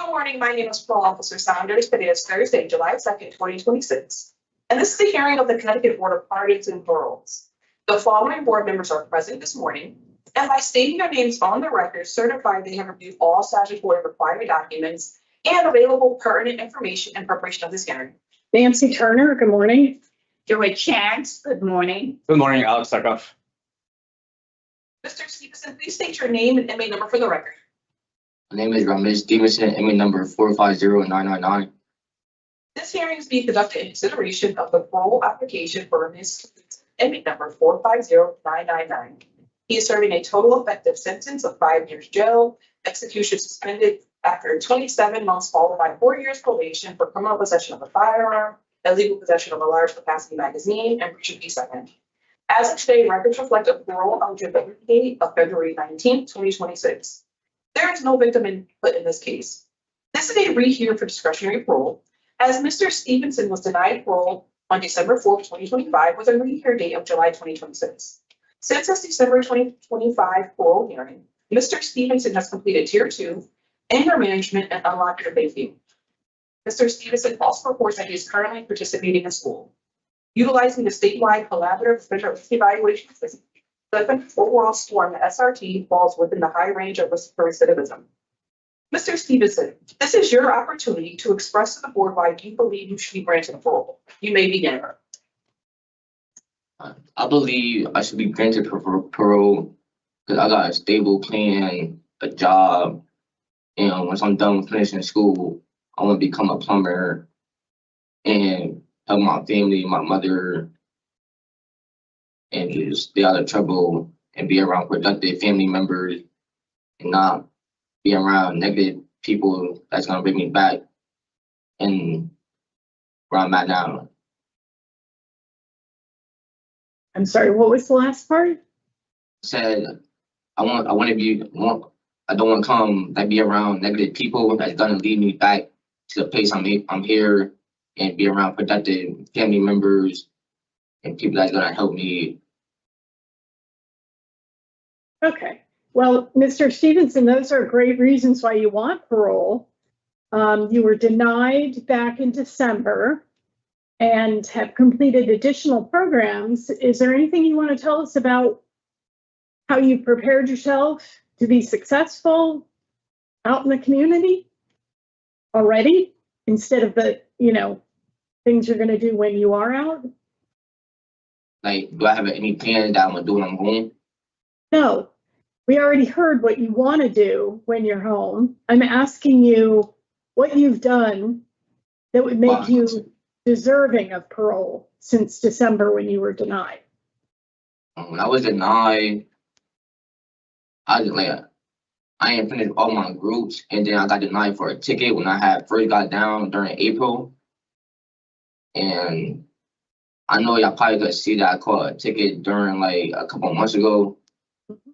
Good morning. My name is Parole Officer Saunders. Today is Thursday, July 2nd, 2026. And this is the hearing of the Connecticut Board of Pardons and Paroles. The following board members are present this morning, and by stating their names on the record, certify they have reviewed all statutory required documents and available pertinent information in preparation of this hearing. Nancy Turner, good morning. Joy Chance, good morning. Good morning, Alex Sarkoff. Mr. Stevenson, please state your name and MA number for the record. My name is Ramesh Stevenson, MA number 450999. This hearing is being conducted in consideration of the parole application for Ms. Stevenson, MA number 450999. He is serving a total effective sentence of 5 years jail, execution suspended after 27 months, followed by 4 years probation for criminal possession of a firearm, illegal possession of a large capacity magazine, and breach of peace agreement. As of today, records reflect a parole eligibility date of February 19, 2026. There is no victim input in this case. This is a rehearing for discretionary parole, as Mr. Stevenson was denied parole on December 4, 2025, with a rehearing date of July 2026. Since this December 2025 parole hearing, Mr. Stevenson has completed Tier 2, anger management, and unlocked your safety. Mr. Stevenson also reports that he is currently participating in school. Utilizing the statewide collaborative evaluation system, the overall score on the SRT falls within the high range of recidivism. Mr. Stevenson, this is your opportunity to express to the board why you believe you should be granted parole. You may begin. I believe I should be granted parole because I got a stable plan, a job, and once I'm done finishing school, I want to become a plumber and help my family, my mother, and just stay out of trouble and be around productive family members and not be around negative people that's gonna bring me back and where I'm at now. I'm sorry, what was the last part? Said I don't want to come like be around negative people that's gonna lead me back to the place I'm here and be around productive family members and people that's gonna help me. Okay, well, Mr. Stevenson, those are great reasons why you want parole. You were denied back in December and have completed additional programs. Is there anything you want to tell us about how you prepared yourself to be successful out in the community already, instead of the, things you're going to do when you are out? Like, do I have any plans that I'm gonna do when I'm home? No, we already heard what you want to do when you're home. I'm asking you what you've done that would make you deserving of parole since December when you were denied. When I was denied, I ain't finished all my groups, and then I got denied for a ticket when I had first got down during April. And I know y'all probably could see that I caught a ticket during like a couple months ago. Mhm.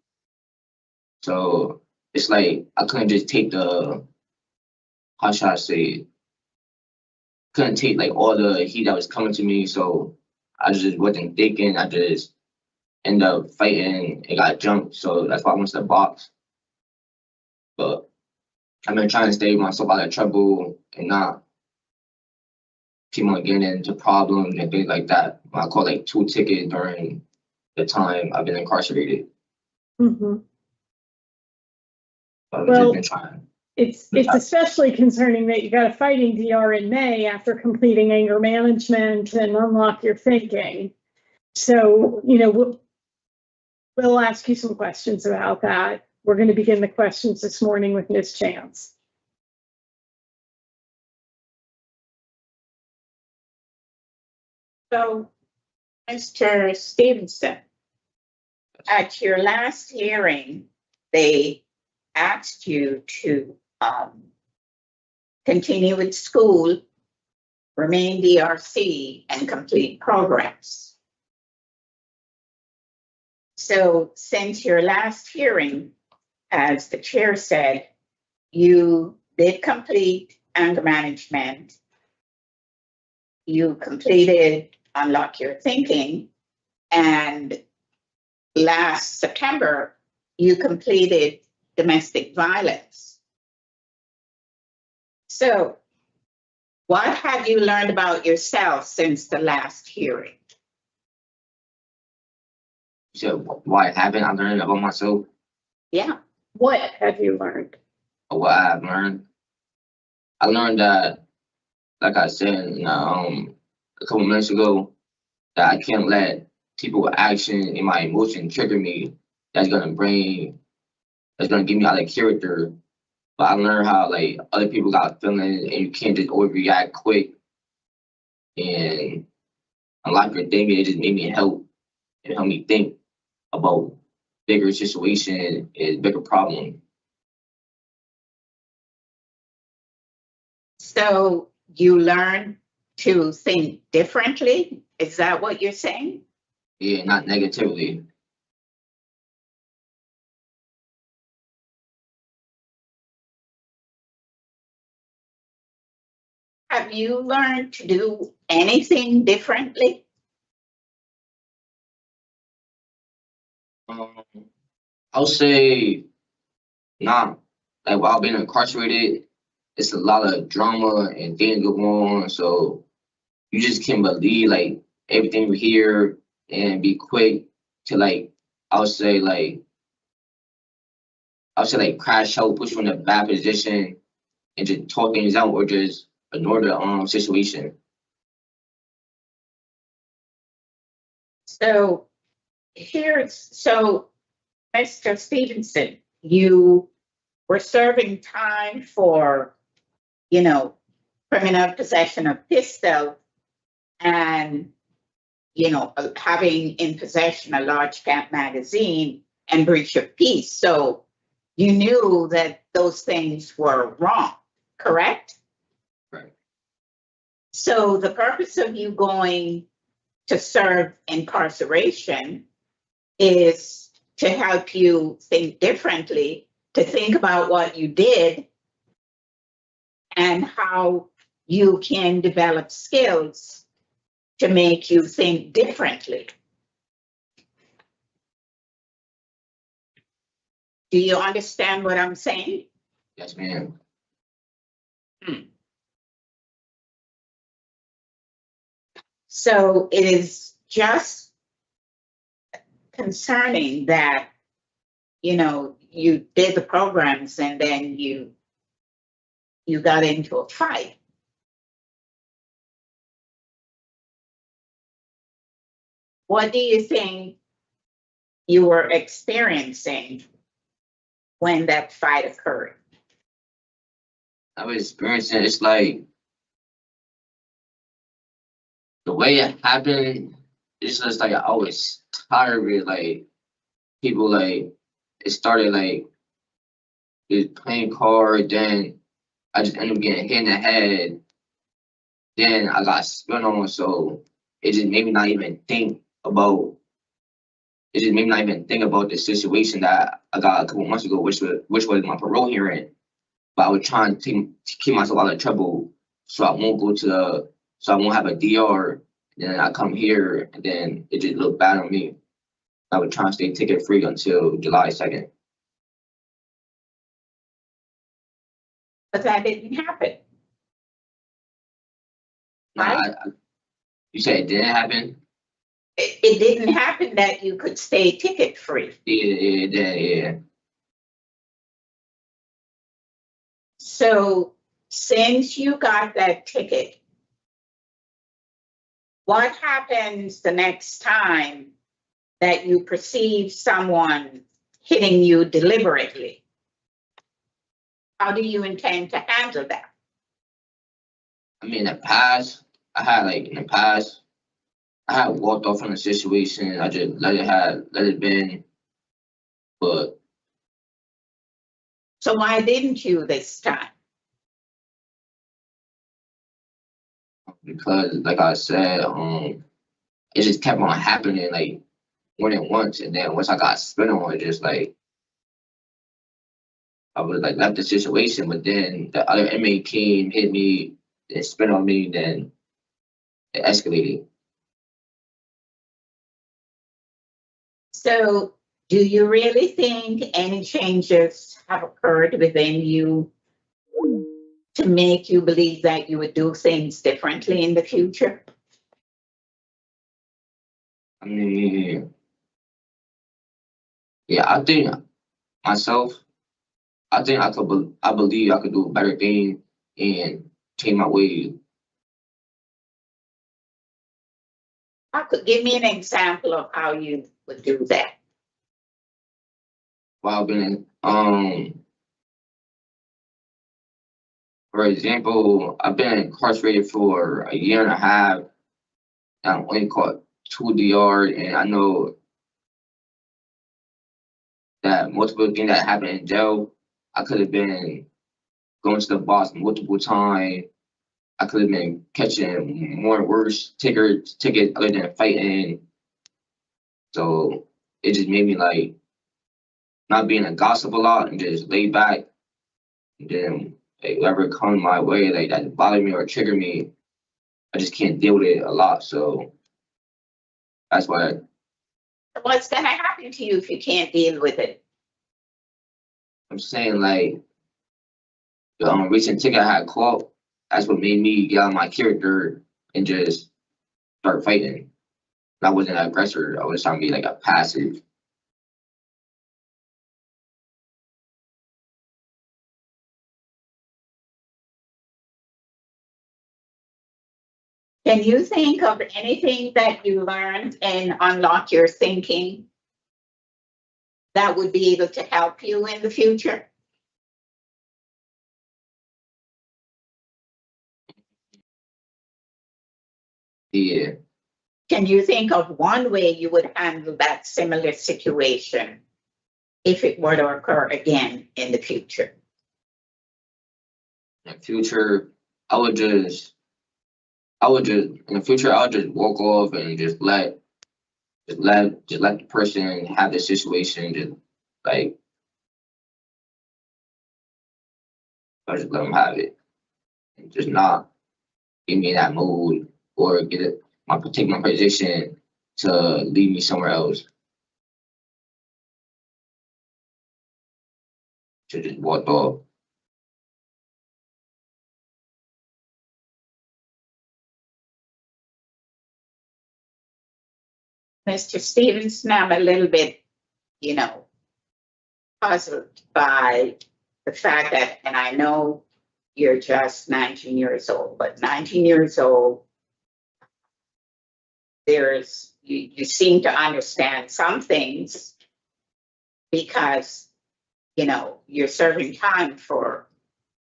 So it's like I couldn't just take how should I say it? Couldn't take like all the heat that was coming to me. So I just wasn't thinking. I just ended up fighting and got jumped. So that's why I went to the box. But I've been trying to stay myself out of trouble and not keep on getting into problems and things like that. I caught like 2 tickets during the time I've been incarcerated. Mm-hmm. I've Well, just been trying. It's especially concerning that you got a fighting DR in May after completing anger management and unlock your thinking. So, we'll ask you some questions about that. We're going to begin the questions this morning with Ms. Chance. So, Mr. Stevenson, at your last hearing, they asked you to continue with school, remain DRC, and complete programs. So since your last hearing, as the chair said, you did complete anger management, you completed Unlock Your Thinking, and last September, you completed domestic violence. So what have you learned about yourself since the last hearing? You said why it happened. I learned about myself Yeah. What have you learned? or what I've learned. I learned that, like I said, a couple minutes ago, that I can't let people's action and my emotion trigger me. That's gonna give me out of character. But I learned how like other people got feelings and you can't just overreact quick and unlock your thing. It just made me help me think about bigger situation and bigger problem. So you learn to think differently? Is that what you're saying? Yeah, not negatively. Have you learned to do anything differently? Um, I'll say not. Like while being incarcerated, it's a lot of drama and things go on. So you just can't believe like everything you hear and be quick to like I'll say like crash out, push you in a bad position and just talk things out or just ignore the situation. So so Mr. Stevenson, you were serving time for, criminal possession of pistol and, having in possession a large cap magazine and breach of peace. So you knew that those things were wrong, correct? Right. So the purpose of you going to serve incarceration is to help you think differently, to think about what you did and how you can develop skills to make you think differently. Do you understand what I'm saying? Yes, ma'am. So it is just concerning that, you did the programs and then you got into a fight. What do you think you were experiencing when that fight occurred? I was experiencing it's like the way it happened, it's just like I was tired of it. Like people like it started like it playing card, then I just ended up getting hit in the head. Then I got spun on, so it just made me not even think about it just made me not even think about the situation that I got a couple months ago, which was my parole hearing. But I was trying to keep myself out of trouble so I won't so I won't have a DR. Then I come here and then it just looked bad on me. I was trying to stay ticket free until July 2nd. But that didn't happen. Nah, Right? you said it didn't happen? It didn't happen that you could stay ticket free. Yeah. So since you got that ticket, what happens the next time that you perceive someone hitting you deliberately? How do you intend to handle that? I mean, in the past, I had walked off from the situation. I just let it been. But So why didn't you this time? because, like I said, it just kept on happening like more than once, and then once I got spit on, it just like I was like left the situation, but then the other inmate came, hit me, and spit on me, then it escalated. So do you really think any changes have occurred within you to make you believe that you would do things differently in the future? I mean, yeah, I think myself, I think I believe I could do a better thing and change my ways. How could give me an example of how you would do that? While I've been, for example, I've been incarcerated for a year and a half. And I'm only caught 2 DR, and I know that multiple things that happened in jail, I could have been going to the boss multiple times. I could have been catching more worse tickets other than fighting. So it just made me like not being a gossip a lot and just lay back. And then like, whatever comes my way, like that bother me or trigger me, I just can't deal with it a lot. So that's why What's going to happen to you if you can't deal with it? I'm saying like the recent ticket I had caught, that's what made me get out of my character and just start fighting. I wasn't an aggressor. I was trying to be like a passive. Can you think of anything that you learned and unlock your thinking that would be able to help you in the future? Yeah. Can you think of one way you would handle that similar situation if it were to occur again in the future? In the future, I would just in the future I would just walk off and just let the person have the situation. Just like I just let them have it, and just not get me in that mood or take my position to lead me somewhere else. To just walk off. Mr. Stevenson, I'm a little bit, puzzled by the fact that, and I know you're just 19 years old, but 19 years old, you seem to understand some things because, you're serving time for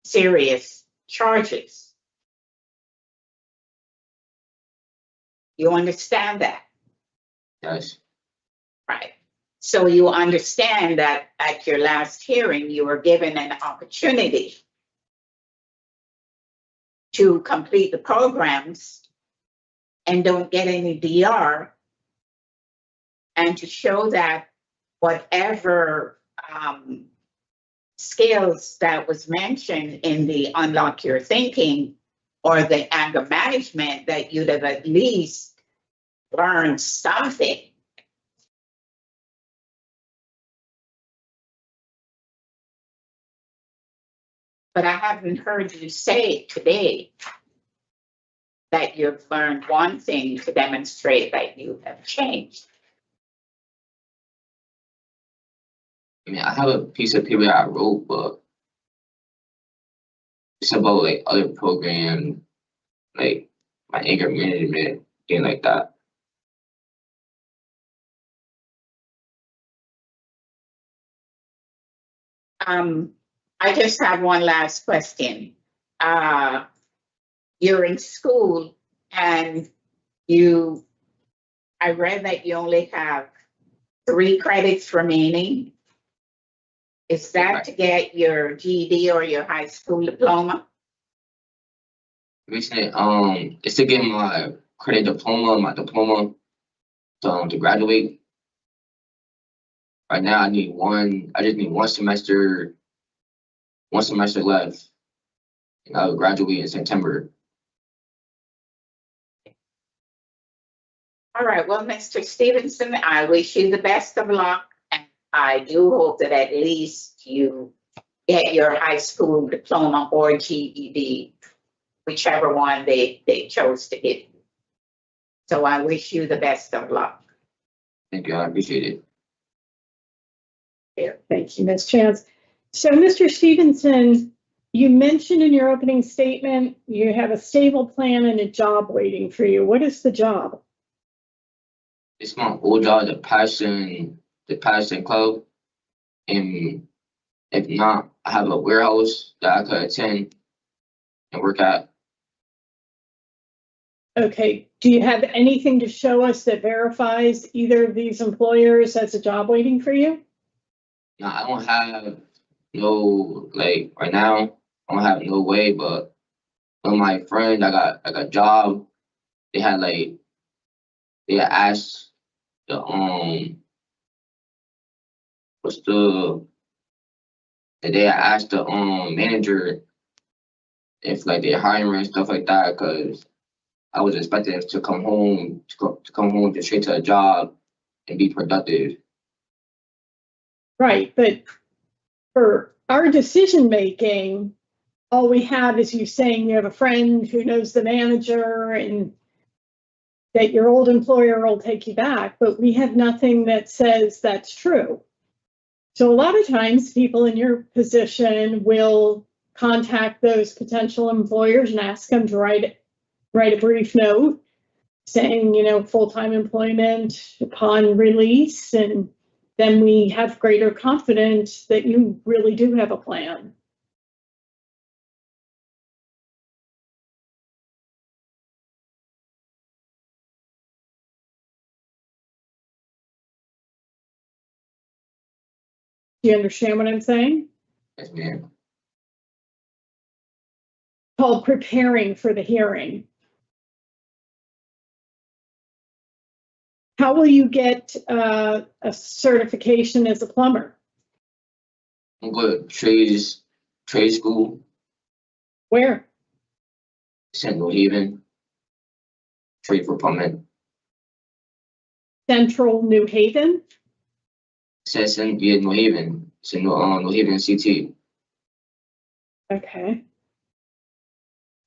serious charges. You understand that? Yes. Right. So you understand that at your last hearing, you were given an opportunity to complete the programs and don't get any DR, and to show that whatever skills that was mentioned in the unlock your thinking or the anger management, that you'd have at least learned something. But I haven't heard you say today that you've learned one thing to demonstrate that you have changed. I mean, I have a piece of paper I wrote, but it's about like other programs, like my anger management, thing like that. I just have one last question. You're in school and I read that you only have 3 credits remaining. Is that to get your GED or your high school diploma? Recently, it's to get my credit diploma, my diploma to graduate. Right now, I just need one semester left, and I'll graduate in September. All right, well, Mr. Stevenson, I wish you the best of luck. And I do hope that at least you get your high school diploma or GED, whichever one they chose to give you. So I wish you the best of luck. Thank you, I appreciate it. Yeah, thank you, Ms. Chance. So, Mr. Stevenson, you mentioned in your opening statement you have a stable plan and a job waiting for you. What is the job? It's my old job, the Passion Club. And if not, I have a warehouse that I could attend and work at. Okay, do you have anything to show us that verifies either of these employers as a job waiting for you? Now, I don't have no, like, right now, I don't have no way, but one of my friends, I got like a job, they had asked the, they had asked the, manager if like they're hiring and stuff like that, cause I was expecting them to come home, to come home to straight to a job and be productive. Right, but for our decision making, all we have is you saying you have a friend who knows the manager and that your old employer will take you back, but we have nothing that says that's true. So a lot of times people in your position will contact those potential employers and ask them to write a brief note saying, you know, full-time employment upon release, and then we have greater confidence that you really do have a plan. Do you understand what I'm saying? Yes, ma'am. Called preparing for the hearing. How will you get a certification as a plumber? I'm good. Trade school, Where? Central Haven, trade for plumbing. Central New Haven? Says in New Haven. It's in New Haven CT. Okay.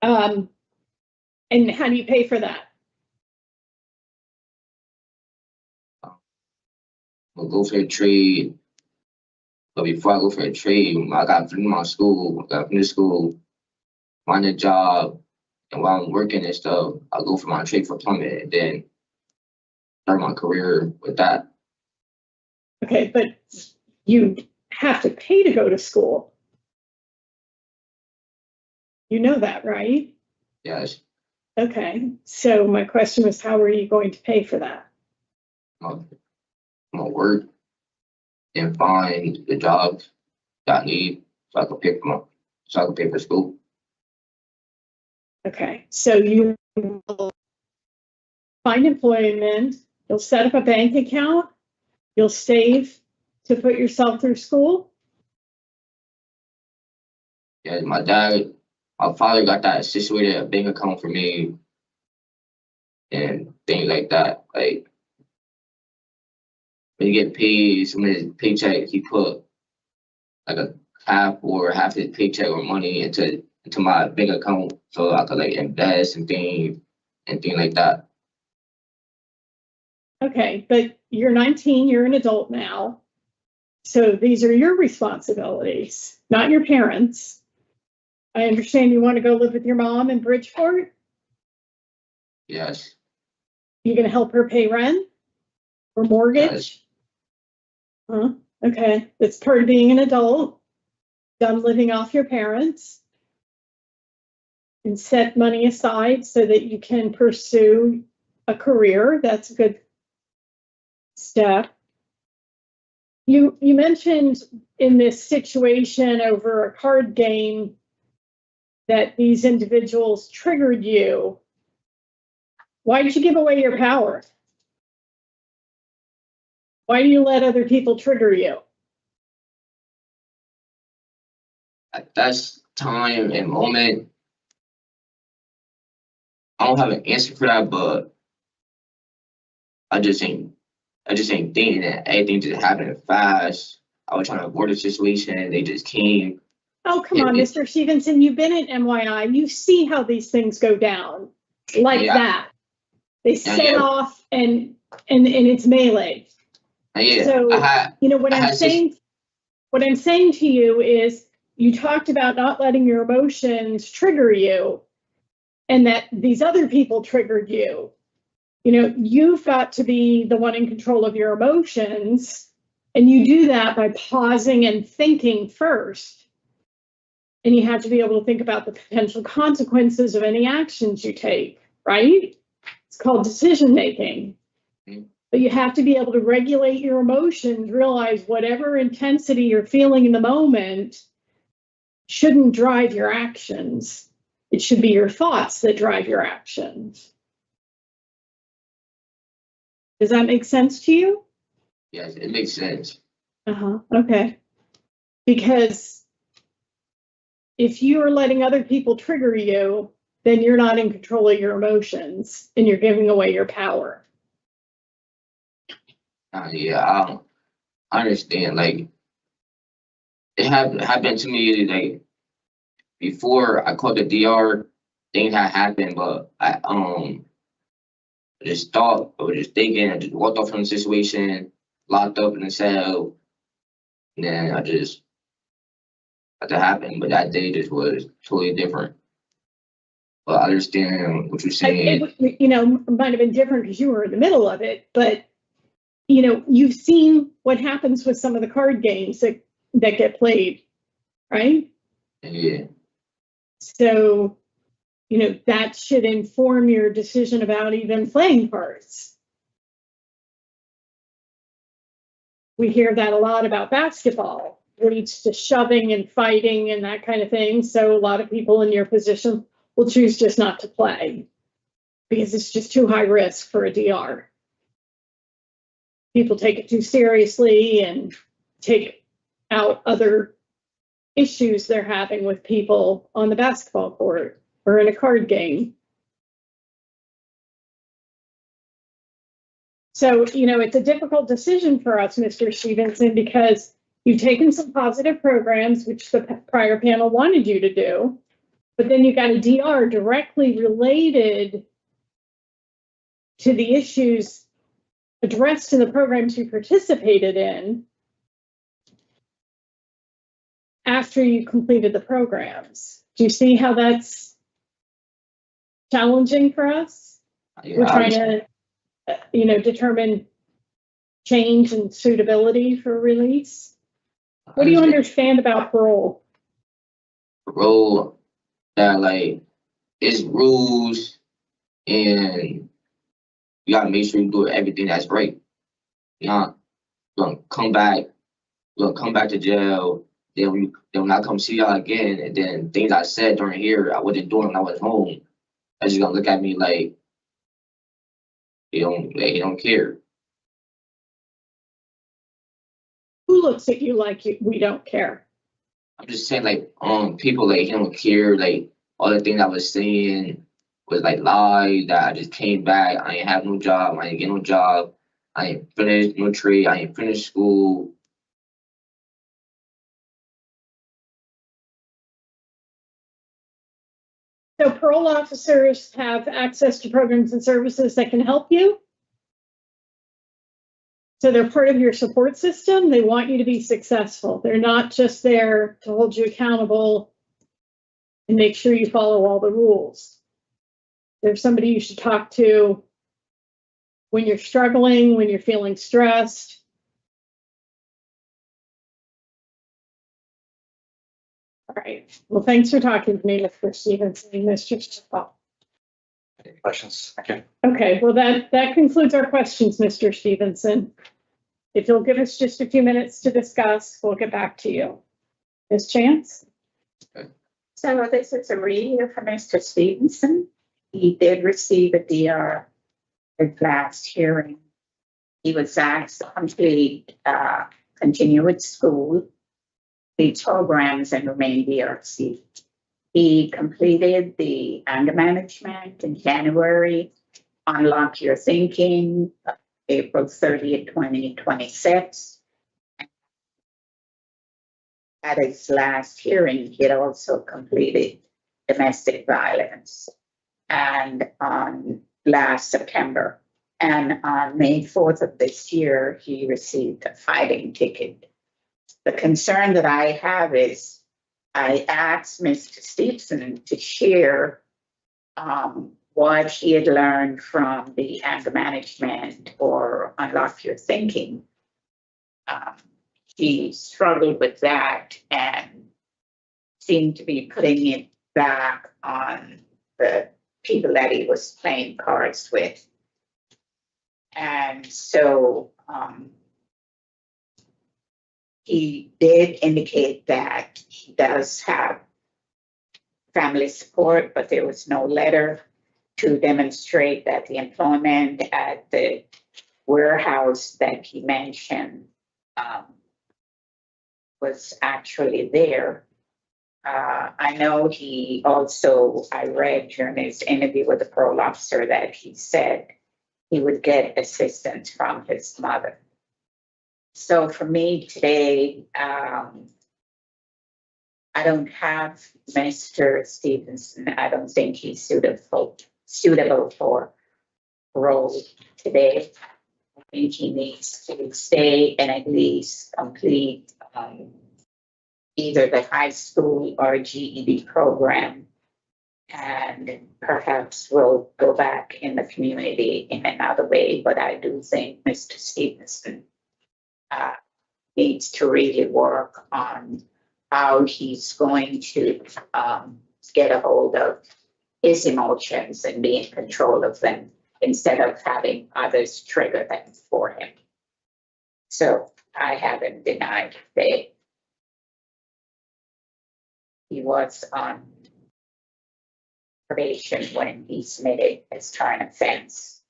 And how do you pay for that? I'll go for a trade. But before I go for a trade, I got to finish my school. I got to finish school, find a job, and while I'm working and stuff, I'll go for my trade for plumbing and then start my career with that. Okay, but you have to pay to go to school. You know that, right? Yes. Okay, so my question was, how are you going to pay for that? I'm gonna work and find the jobs that I need so I can pay for school. Okay, so you will find employment, you'll set up a bank account, you'll save to put yourself through school. Yeah, my father got that situated a bank account for me and things like that. Like when you get paid, some of his paycheck, he put like a half his paycheck or money into my bank account so I could like invest and things like that. Okay, but you're 19, you're an adult now. So these are your responsibilities, not your parents. I understand you want to go live with your mom in Bridgeport. Yes. You're going to help her pay rent or mortgage? Yes. Huh? Okay, that's part of being an adult. Done living off your parents. And set money aside so that you can pursue a career. That's a good step. You mentioned in this situation over a card game that these individuals triggered you. Why did you give away your power? Why do you let other people trigger you? At that time and moment, I don't have an answer for that, but I just ain't thinking that everything just happened fast. I was trying to avoid the situation and they just came Oh, come on, Yeah. Mr. Stevenson, you've been at MYI. You see how these things go down like Yeah. that. They set yeah. off and it's melee. Yeah, So, what I I'm had saying, what I'm saying to you is you talked about not letting your emotions trigger you and that these other people triggered you. You've got to be the one in control of your emotions, and you do that by pausing and thinking first. And you have to be able to think about the potential consequences of any actions you take, right? It's called decision making. Mhm. But you have to be able to regulate your emotions, realize whatever intensity you're feeling in the moment shouldn't drive your actions. It should be your thoughts that drive your actions. Does that make sense to you? yes, it makes sense. Okay. Because if you are letting other people trigger you, then you're not in control of your emotions and you're giving away your power. Yeah, I understand. Like it happened to me like before I called the DR. Things had happened, but I just thought I was just thinking. I just walked off from the situation, locked up in the cell, and then I just let that happen. But that day just was totally different. But I understand what you're saying. It might have been different because you were in the middle of it, but you've seen what happens with some of the card games that get played, right? Yeah, So, that should inform your decision about even playing cards. We hear that a lot about basketball, leads to shoving and fighting and that kind of thing. So a lot of people in your position will choose just not to play because it's just too high risk for a DR. People take it too seriously and take out other issues they're having with people on the basketball court or in a card game. So, it's a difficult decision for us, Mr. Stevenson, because you've taken some positive programs, which the prior panel wanted you to do, but then you got a DR directly related to the issues addressed in the programs you participated in after you completed the programs. Do you see how that's challenging for us? yeah, We're trying to, determine change and suitability for release. What do you understand about parole? Parole that like it's rules and you gotta make sure you do everything that's right. You know, you're gonna come back to jail, then when I come see y'all again, and then things I said during here I wasn't doing when I was home. They're just gonna look at me like they don't care. Who looks at you like we don't care? I'm just saying like people like he don't care, like all the things I was saying was like lies that I just came back. I ain't have no job, I ain't get no job, I ain't finished no trade, I ain't finished school. So parole officers have access to programs and services that can help you. So they're part of your support system. They want you to be successful. They're not just there to hold you accountable and make sure you follow all the rules. They're somebody you should talk to when you're struggling, when you're feeling stressed. All right. Well, thanks for talking to me, Mr. Stevenson, Mr. Stahl. Any questions? Thank you. Okay, well, that concludes our questions, Mr. Stevenson. If you'll give us just a few minutes to discuss, we'll get back to you. Ms. Chance? So this is a review for Mr. Stevenson. He did receive a DR at last hearing. He was asked to continue with school, the programs, and remain DRC. He completed the anger management in January, Unlock Your Thinking, April 30th, 2026. at his last hearing, he had also completed domestic violence. And on last September, and on May 4th of this year, he received a fighting ticket. The concern that I have is I asked Mr. Stevenson to share what he had learned from the anger management or unlock your thinking. He struggled with that and seemed to be putting it back on the people that he was playing cards with. And so he did indicate that he does have family support, but there was no letter to demonstrate that the employment at the warehouse that he mentioned was actually there. I know he also, I read during his interview with the parole officer that he said he would get assistance from his mother. So for me today, I don't have Mr. Stevenson. I don't think he's suitable for parole today. I think he needs to stay and at least complete either the high school or GED program, and perhaps we'll go back in the community in another way. But I do think Mr. Stevenson needs to really work on how he's going to get a hold of his emotions and be in control of them instead of having others trigger them for him. So I haven't denied that he was on probation when he submitted his current offense.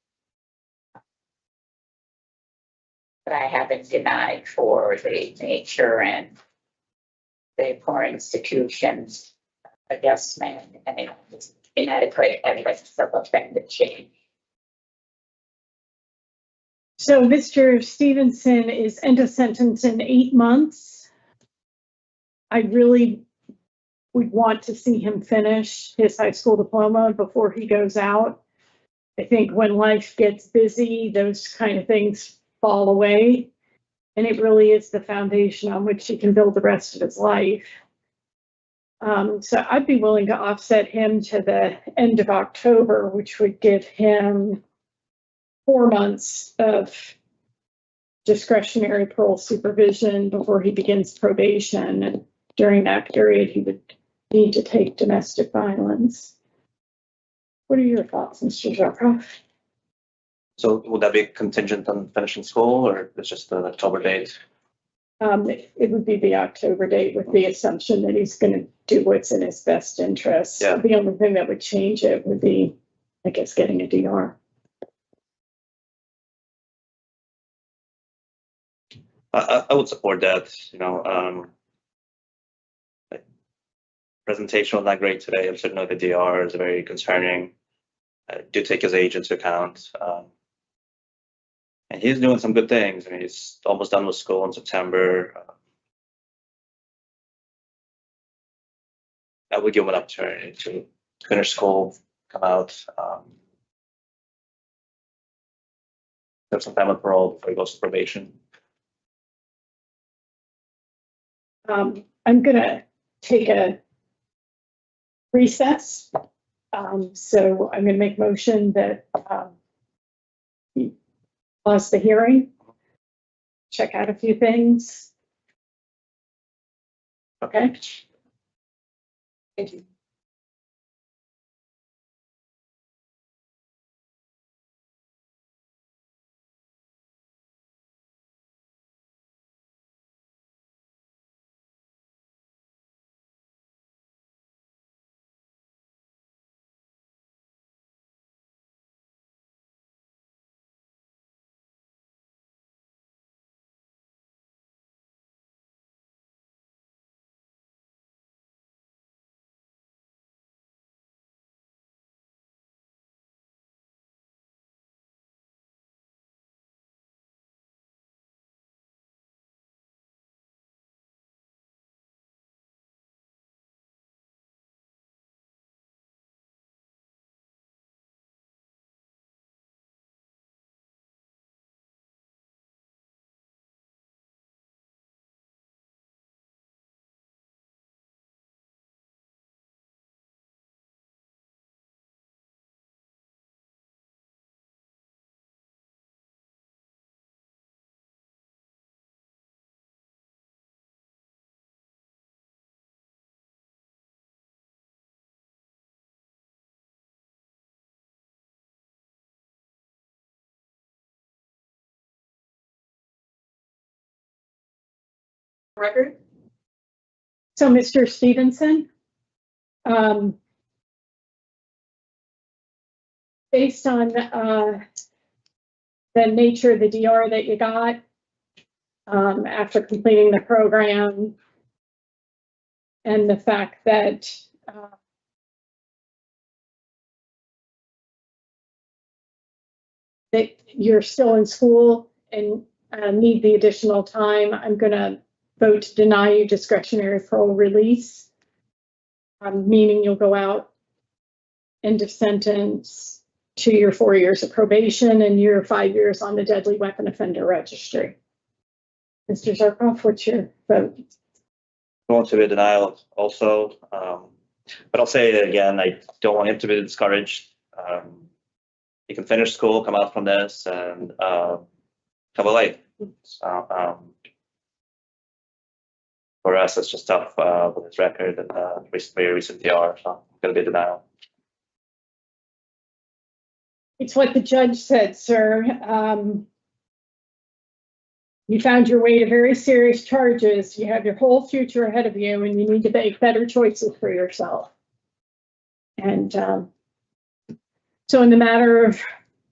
But I haven't denied for the nature and the poor institutions adjustment and inadequate evidence of offended change. So Mr. Stevenson is end of sentence in 8 months. I really would want to see him finish his high school diploma before he goes out. I think when life gets busy, those kind of things fall away. And it really is the foundation on which he can build the rest of his life. So I'd be willing to offset him to the end of October, which would give him 4 months of discretionary parole supervision before he begins probation. And during that period, he would need to take domestic violence. What are your thoughts, Mr. Zarkov? So would that be contingent on finishing school, or it's just an October date? It would be the October date with the assumption that he's going to do what's in his best interest. Yeah. The only thing that would change it would be, I guess, getting a DR. I would support that, presentation was not great today. I'm certain the DR is very concerning. Do take his age into account. And he's doing some good things. I mean, he's almost done with school in September. I would give him an opportunity to finish school, come out, have some time with parole before he goes to probation. I'm going to take a recess. So I'm going to make motion that we pause the hearing, check out a few things. Okay. Thank you. record. So, Mr. Stevenson, based on the nature of the DR that you got after completing the program, and the fact that that you're still in school and need the additional time, I'm going to vote to deny you discretionary parole release, meaning you'll go out end of sentence to your 4 years of probation and your 5 years on the deadly weapon offender registry. Mr. Zarkoff, what's your vote? Going to be a denial also. But I'll say it again, I don't want him to be discouraged. He can finish school, come out from this, and have a life. So, for us, it's just tough with his record and very recent PR, so I'm going to be a denial. It's what the judge said, sir. You found your way to very serious charges. You have your whole future ahead of you, and you need to make better choices for yourself. And so in the matter of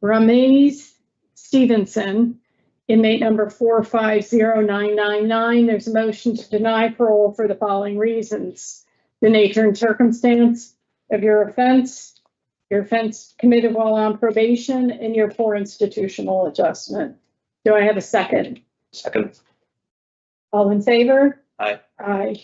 Ramesh Stevenson, inmate number 450999, there's a motion to deny parole for the following reasons: the nature and circumstance of your offense committed while on probation, and your poor institutional adjustment. Do I have a second? Second. All in favor? Aye. Aye.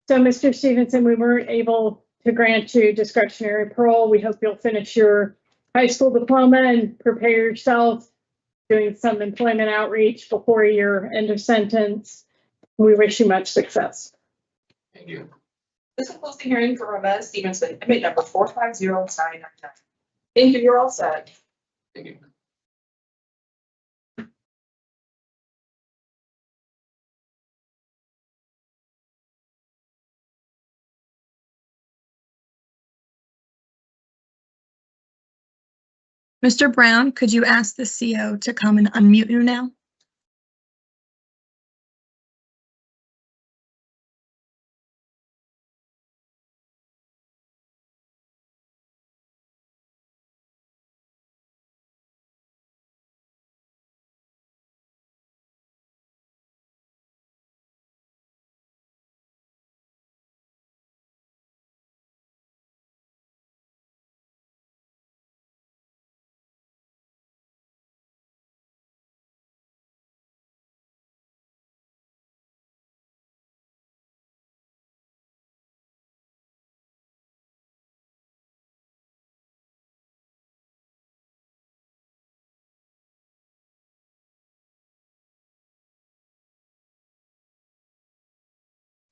So, Mr. Stevenson, we weren't able to grant you discretionary parole. We hope you'll finish your high school diploma and prepare yourself doing some employment outreach before your end of sentence. We wish you much success. Thank you. This concludes the hearing for Ramesh Stevenson, inmate number 450999. Thank you, you're all set. Thank you. Mr. Brown, could you ask the CO to come and unmute you now?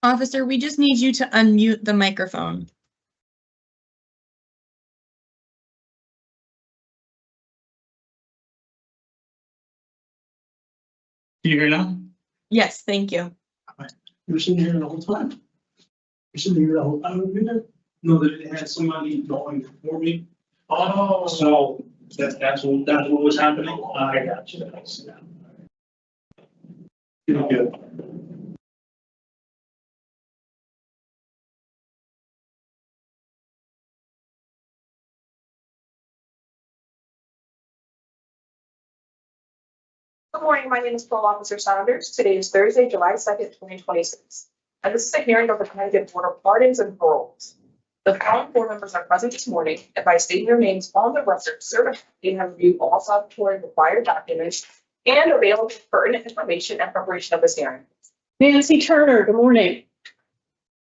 Officer, we just need you to unmute the microphone. Do you hear now? Yes, thank you. You were sitting here the whole time? You're sitting here the whole time with me there? No, that it had somebody going for me. Oh. So that's what was happening? I got you. Good. Good morning, my name is Parole Officer Saunders. Today is Thursday, July 2nd, 2026. And this is a hearing of the Connecticut Board of Pardons and Paroles. The following board members are present this morning, and by stating their names on the record, certified they have reviewed all statutory required documents and available pertinent information and preparation of this hearing. Nancy Turner, good morning.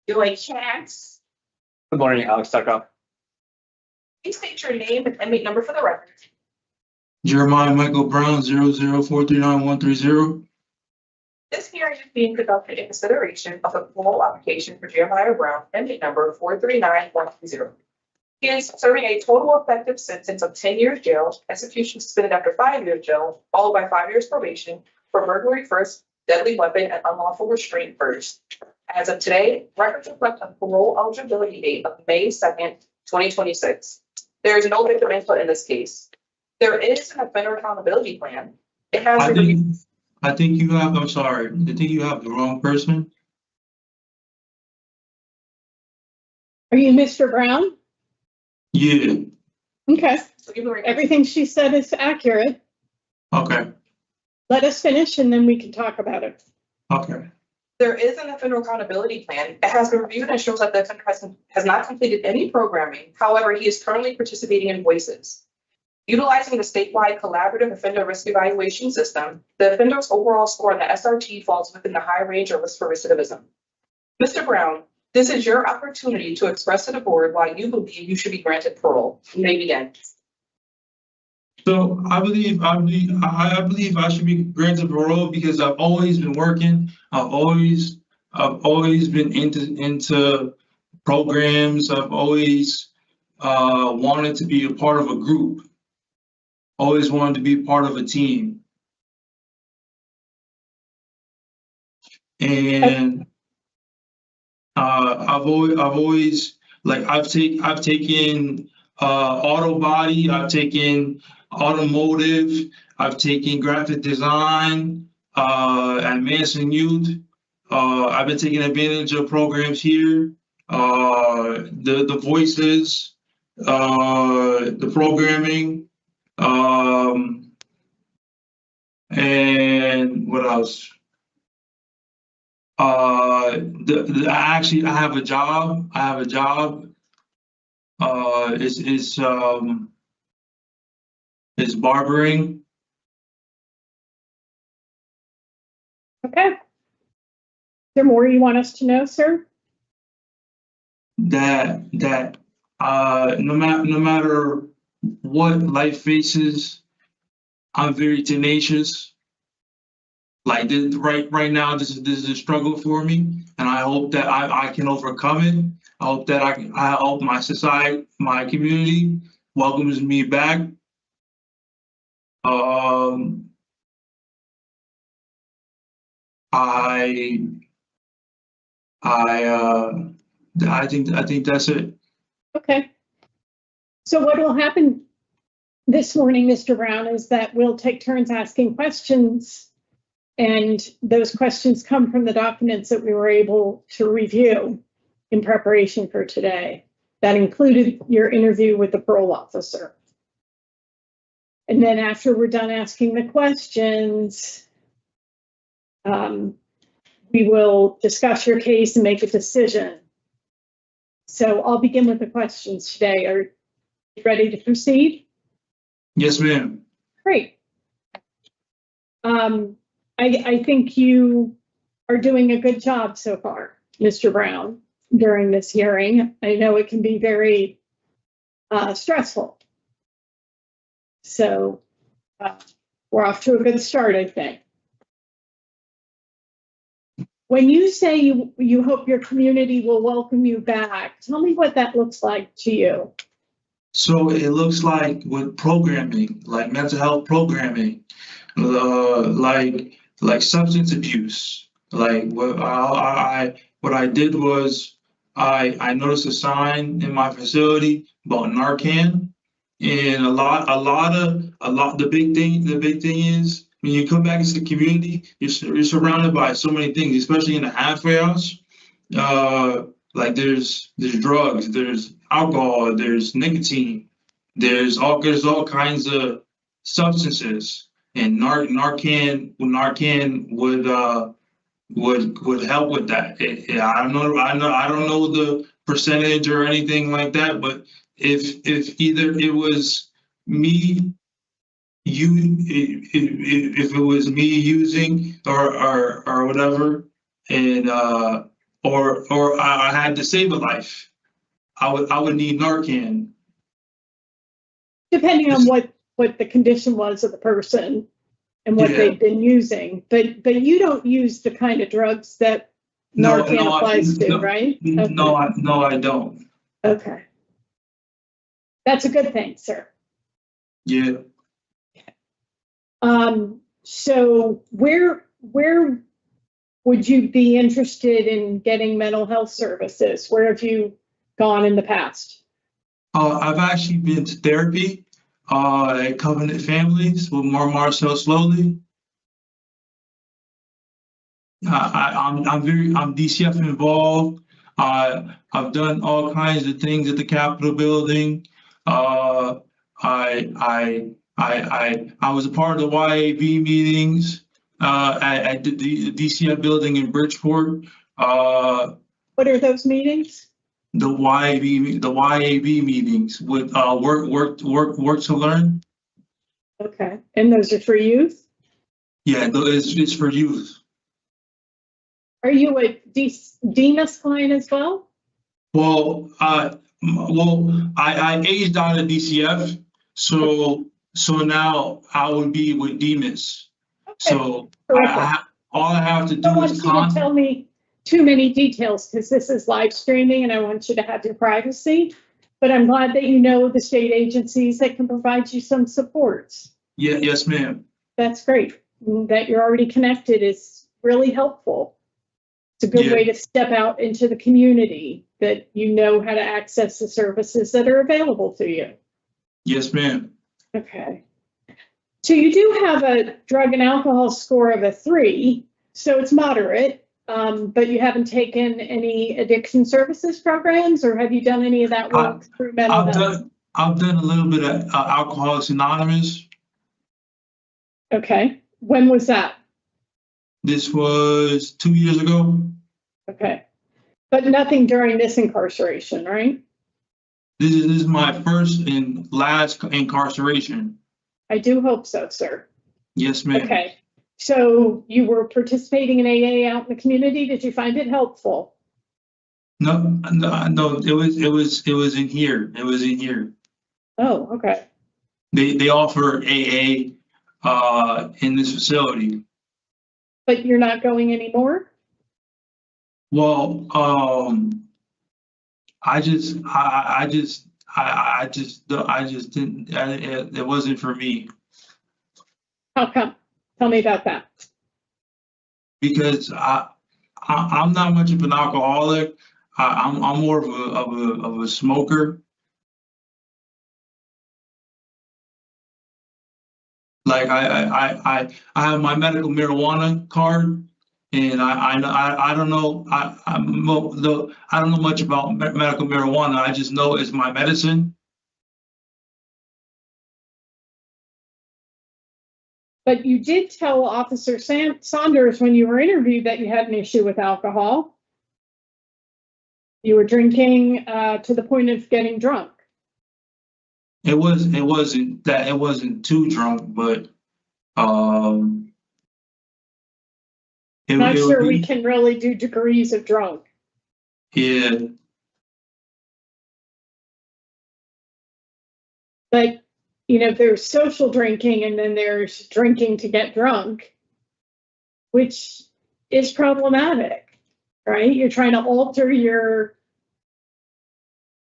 Joy Chance, Good morning, Alex Tucker. Please state your name and inmate number for the record. Jeremiah Michael Brown, 00439-130. This hearing is being conducted in consideration of the parole application for Jeremiah Brown, inmate number 439130. He is serving a total effective sentence of 10 years jail, execution suspended after 5 years jail, followed by 5 years probation for burglary first, deadly weapon, and unlawful restraint first. As of today, records reflect a parole eligibility date of May 2nd, 2026. There is no victim input in this case. There is an offender accountability plan. It has I I think you have, I'm sorry, I think you have the wrong person. Are you Mr. Brown? Yeah, Okay, So give the right. everything she said is accurate. okay, Let us finish and then we can talk about it. okay. There is an offender accountability plan. It has been reviewed and shows that the offender has not completed any programming. However, he is currently participating in Voices. Utilizing the statewide collaborative offender risk evaluation system, the offender's overall score on the SRT falls within the high range of risk for recidivism. Mr. Brown, this is your opportunity to express to the board why you believe you should be granted parole. You may begin. So I believe I should be granted parole because I've always been working. I've always been into programs. I've always wanted to be a part of a group. Always wanted to be part of a team. And I've always like I've taken auto body, I've taken automotive, I've taken graphic design at Manson Youth. I've been taking advantage of programs here, the Voices, the programming, and what else? Actually, I have a job. It's barbering. Okay. Is there more you want us to know, sir? That no matter what life faces, I'm very tenacious. Like this, right now, this is a struggle for me, and I hope that I can overcome it. I hope that I hope my society, my community welcomes me back. I think that's it. Okay. So what will happen this morning, Mr. Brown, is that we'll take turns asking questions, and those questions come from the documents that we were able to review in preparation for today. That included your interview with the parole officer. And then after we're done asking the questions, we will discuss your case and make a decision. So I'll begin with the questions today. Are you ready to proceed? Yes, ma'am. Great. I think you are doing a good job so far, Mr. Brown, during this hearing. I know it can be very stressful. So we're off to a good start, I think. When you say you hope your community will welcome you back, tell me what that looks like to you. So it looks like with programming, like mental health programming, like substance abuse. Like what I did was I noticed a sign in my facility about Narcan, and the big thing is when you come back into the community, you're surrounded by so many things, especially in the halfway house. Like there's drugs, there's alcohol, there's nicotine, there's all kinds of substances, and Narcan would help with that. I don't know the percentage or anything like that, but if either it was me if it was me using or whatever, and or I had to save a life, I would need Narcan. Depending on what the condition was of the person and what they've been using, but you don't use the kind of drugs that Narcan applies to, right? Okay. No, I don't. Okay. That's a good thing, sir. Yeah. So where would you be interested in getting mental health services? Where have you gone in the past? I've actually been to therapy at Covenant Families with Marcel Slowly. I'm DCF involved. I've done all kinds of things at the Capitol building. I was a part of the YAB meetings, at the DCF building in Bridgeport. What are those meetings? The YAB meetings with, work to learn. Okay, and those are for youth? Yeah, it's for youth. Are you a DMIS client as well? Well, I aged out of DCF, so now I would be with DMIS. So all I have to I don't do want is you to tell me too many details because this is live streaming and I want you to have your privacy. But I'm glad that you know the state agencies that can provide you some supports. Yeah, yes, ma'am. That's great. That you're already connected is really helpful. It's a good way to step out into the community, that you know how to access the services that are available to you. Yes, ma'am. Okay. So you do have a drug and alcohol score of a 3, so it's moderate, but you haven't taken any addiction services programs, or have you done any of that work through mental health? I've done a little bit of Alcoholics Anonymous. Okay. When was that? This was 2 years ago. Okay. But nothing during this incarceration, right? This is my first and last incarceration. I do hope so, sir. Yes, ma'am. Okay. So you were participating in AA out in the community. Did you find it helpful? No, it was in here. It was in here. Oh, okay. They offer AA in this facility. But you're not going anymore? Well, I just didn't, it wasn't for me. How come? Tell me about that. Because I'm not much of an alcoholic. I'm more of a smoker. Like I have my medical marijuana card, and I don't know I don't know much about medical marijuana. I just know it's my medicine. But you did tell Officer Saunders when you were interviewed that you had an issue with alcohol. You were drinking to the point of getting drunk. It wasn't too drunk, but Not sure we can really do degrees of drunk. Yeah. But you know, there's social drinking and then there's drinking to get drunk, which is problematic, right? You're trying to alter your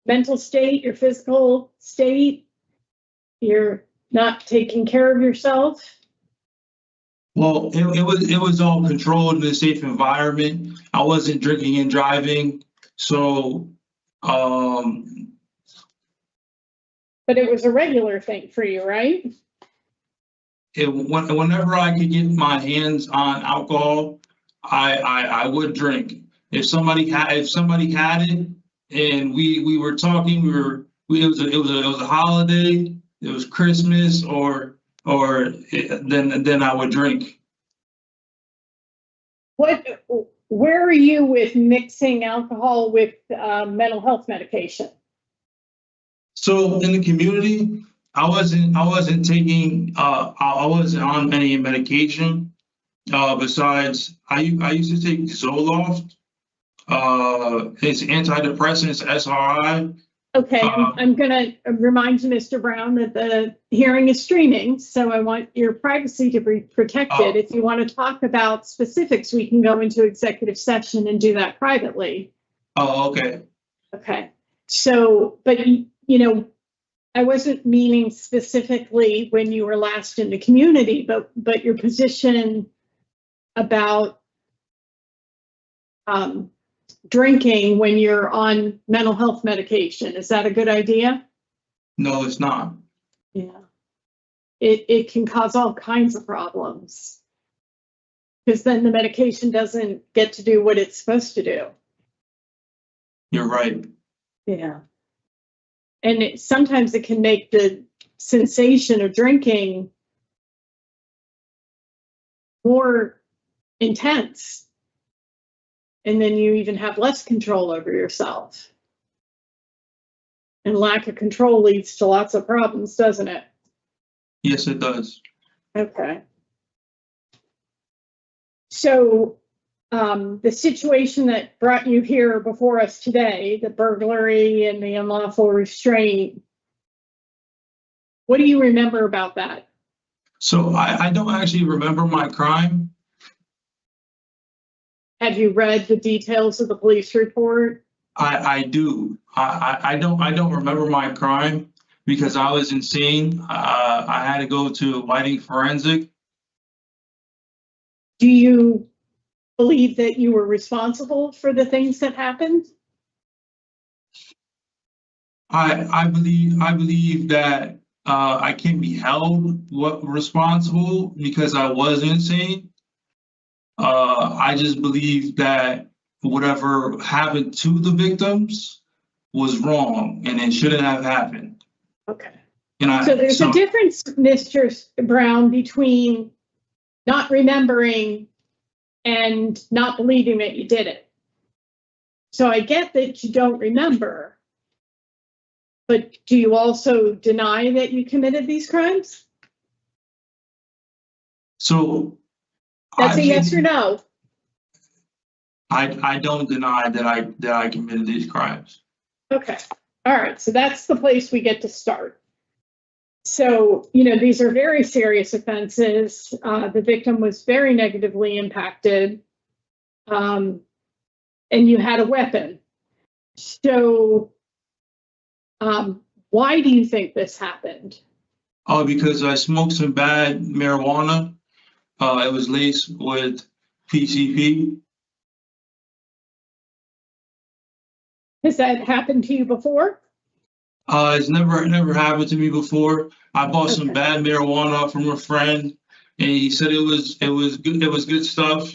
mental state, your physical state. You're not taking care of yourself. Well, it was all controlled in a safe environment. I wasn't drinking and driving, so But it was a regular thing for you, right? Whenever I could get my hands on alcohol, I would drink. If somebody had it, and we were talking, it was a holiday, it was Christmas, then I would drink. Where are you with mixing alcohol with mental health medication? So in the community, I wasn't taking, I wasn't on any medication. Besides, I used to take Zoloft. It's antidepressants, SRI. Okay, I'm going to remind you, Mr. Brown, that the hearing is streaming, so I want your privacy to be protected. If you want to talk about specifics, we can go into executive session and do that privately. Oh, okay. Okay, so, but you know, I wasn't meaning specifically when you were last in the community, but your position about drinking when you're on mental health medication. Is that a good idea? No, it's not. Yeah. It can cause all kinds of problems. Because then the medication doesn't get to do what it's supposed to do. You're right. Yeah. And sometimes it can make the sensation of drinking more intense. And then you even have less control over yourself. And lack of control leads to lots of problems, doesn't it? Yes, it does. Okay. So the situation that brought you here before us today, the burglary and the unlawful restraint, what do you remember about that? So I don't actually remember my crime. Have you read the details of the police report? I do. I don't remember my crime because I was insane. I had to go to lighting forensic. Do you believe that you were responsible for the things that happened? I believe that I can be held responsible because I was insane. I just believe that whatever happened to the victims was wrong and it shouldn't have happened. Okay. And So there's a difference, Mr. Brown, between not remembering and not believing that you did it. So I get that you don't remember, but do you also deny that you committed these crimes? So That's a yes or no. I don't deny that I committed these crimes. Okay. All right. So that's the place we get to start. So, you know, these are very serious offenses. The victim was very negatively impacted. And you had a weapon. So, why do you think this happened? Oh, because I smoked some bad marijuana. It was laced with PCP. Has that happened to you before? It's never happened to me before. I bought some Okay. bad marijuana from a friend, and he said it was good stuff.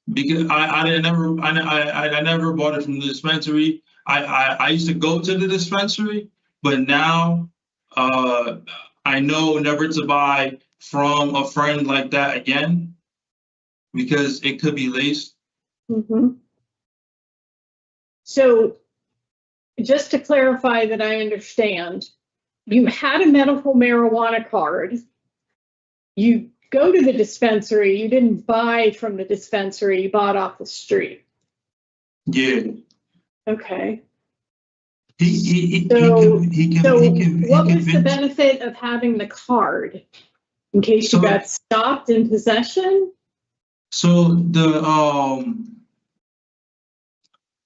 Because I never bought it from the dispensary. I used to go to the dispensary, but now I know never to buy from a friend like that again because it could be laced. Mm-hmm. So, just to clarify that I understand, you had a medical marijuana card. You go to the dispensary. You didn't buy from the dispensary. You bought off the street. Yeah. Okay. He So what was the convinced- benefit of having the card? In case you So- got stopped in possession? So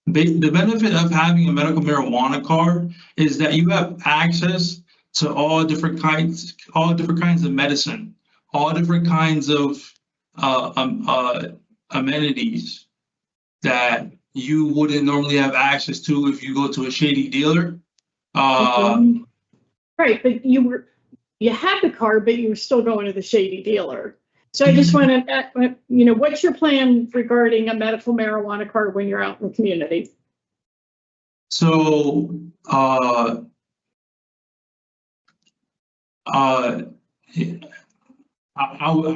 the benefit of having a medical marijuana card is that you have access to all different kinds of medicine, all different kinds of amenities that you wouldn't normally have access to if you go to a shady dealer. Right, but you had the card, but you were still going to the shady dealer. So I just want to, what's your plan regarding a medical marijuana card when you're out in the community? So I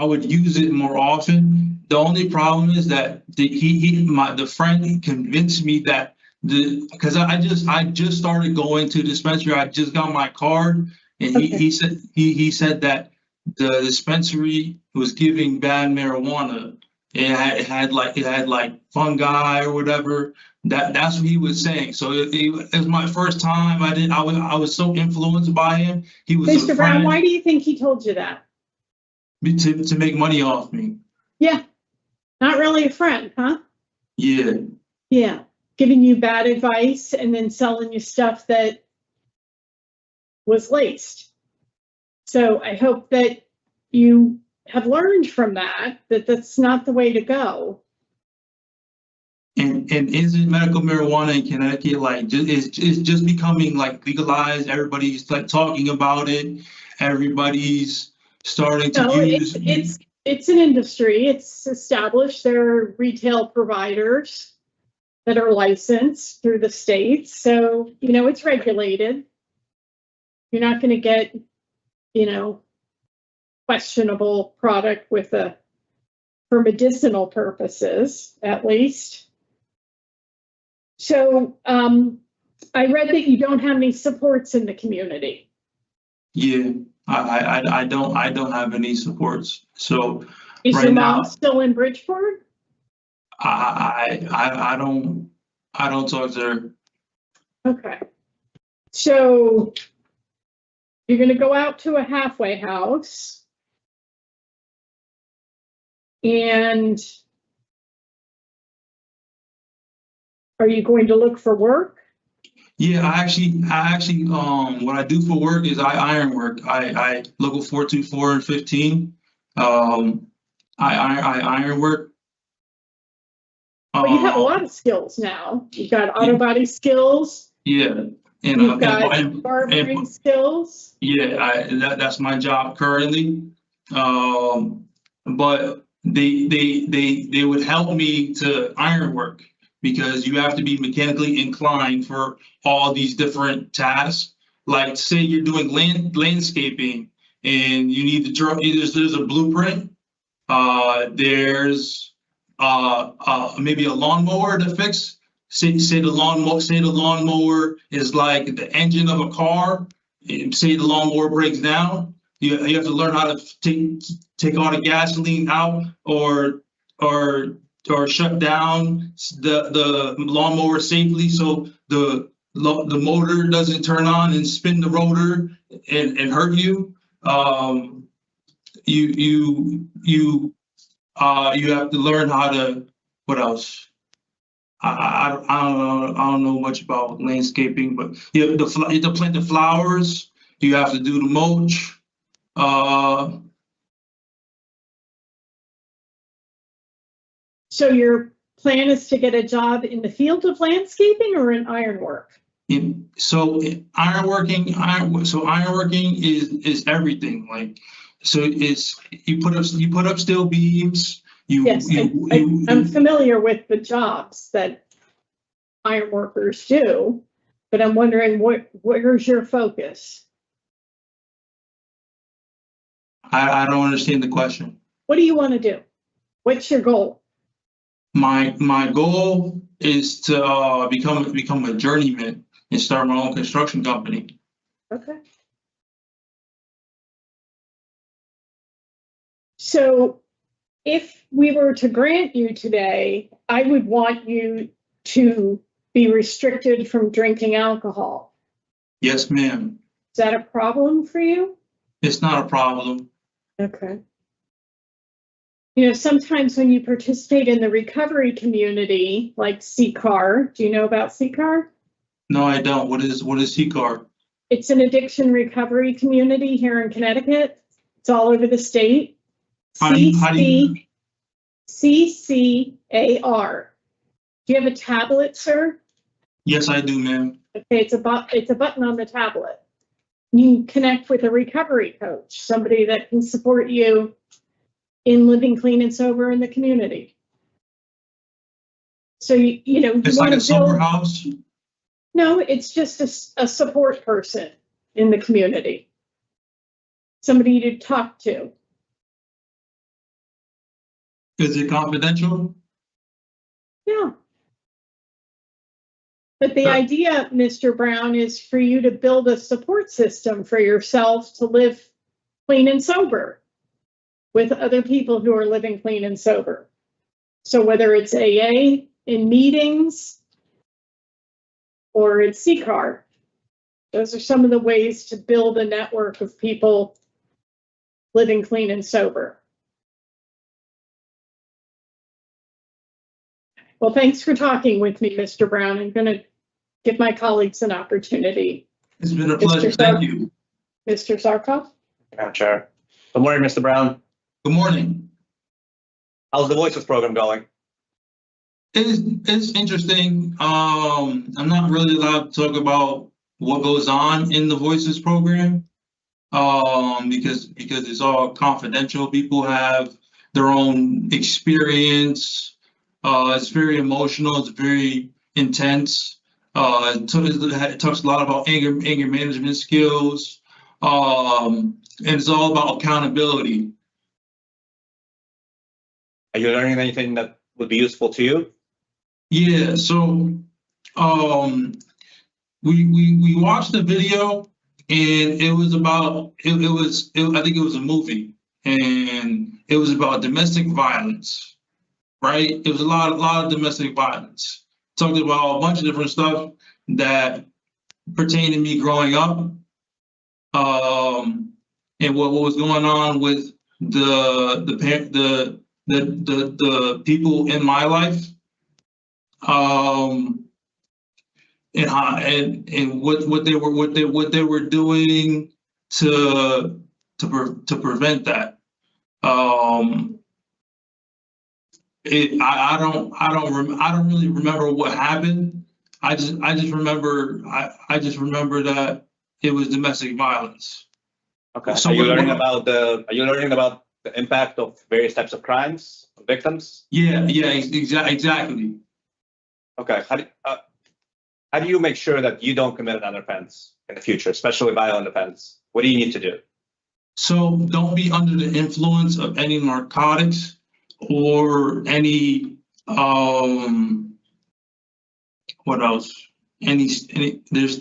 would use it more often. The only problem is that the friend convinced me that because I just started going to the dispensary. I just got my card, and Okay. he said that the dispensary was giving bad marijuana. It had like fungi or whatever. That's what he was saying. So it was my first time. I was so influenced by him. He was Mr. a Brown, friend why do you think he told you that? to make money off me. Yeah, not really a friend, huh? Yeah. Yeah, giving you bad advice and then selling you stuff that was laced. So I hope that you have learned from that that's not the way to go. And isn't medical marijuana in Connecticut it's just becoming like legalized? Everybody's like talking about it. Everybody's starting to No, use. it's an industry, it's established, there are retail providers that are licensed through the states, so, you know, it's regulated. You're not gonna get, you know, questionable product for medicinal purposes, at least. So, I read that you don't have any supports in the community. Yeah, I don't have any supports. So Is right your now, mom still in Bridgeport? I don't talk to her. Okay. So you're gonna go out to a halfway house. And are you going to look for work? Yeah, I actually, what I do for work is I iron work. I local 424 and 15. I iron work. Well, you have a lot of skills now. You've got auto body skills. Yeah, You've got barbering skills. Yeah, that's my job currently. But they would help me to iron work because you have to be mechanically inclined for all these different tasks. Like say you're doing landscaping and you need to draw, there's a blueprint. There's maybe a lawnmower to fix. Say the lawnmower is like the engine of a car. Say the lawnmower breaks down. You have to learn how to take all the gasoline out or shut down the lawnmower safely so the motor doesn't turn on and spin the rotor and hurt you. You have to learn how to, what else? I don't know much about landscaping, but you have to plant the flowers. You have to do the mulch. So your plan is to get a job in the field of landscaping or in ironwork? Ironworking is everything. Like, so it's you put up steel beams. Yes, I'm familiar with the jobs that iron workers do, but I'm wondering where's your focus? I don't understand the question. What do you want to do? What's your goal? My goal is to become a journeyman and start my own construction company. Okay. So if we were to grant you today, I would want you to be restricted from drinking alcohol. Yes, ma'am. Is that a problem for you? It's not a problem. Okay. You know, sometimes when you participate in the recovery community, like CCAR, do you know about CCAR? No, I don't. What is CCAR? It's an addiction recovery community here in Connecticut. It's all over the state. CCAR. Do you have a tablet, sir? Yes, I do, ma'am. Okay, it's a button on the tablet. You can connect with a recovery coach, somebody that can support you in living clean and sober in the community. So you know, It's like a sober house. No, it's just a support person in the community, somebody to talk to. Is it confidential? Yeah. But the idea, Mr. Brown, is for you to build a support system for yourself to live clean and sober with other people who are living clean and sober. So whether it's AA in meetings or it's CCAR, those are some of the ways to build a network of people living clean and sober. Well, thanks for talking with me, Mr. Brown. I'm going to give my colleagues an opportunity. It's been a pleasure. Thank you. Mr. Zarkov? Madam Chair. Good morning, Mr. Brown. Good morning. How's the Voices program going? It's interesting. I'm not really allowed to talk about what goes on in the Voices program because it's all confidential. People have their own experience. It's very emotional. It's very intense. It talks a lot about anger management skills. And it's all about accountability. Are you learning anything that would be useful to you? Yeah, so we watched the video, and it was about I think it was a movie, and it was about domestic violence, right? It was a lot of domestic violence. Talked about a bunch of different stuff that pertain to me growing up, and what was going on with the people in my life, and what they were doing to prevent that. I don't really remember what happened. I just remember that it was domestic violence. Okay. So are you what- learning about the impact of various types of crimes, victims? Yeah, exactly. Okay. How do you make sure that you don't commit another offense in the future, especially violent offense? What do you need to do? So don't be under the influence of any narcotics or any what else? Any there's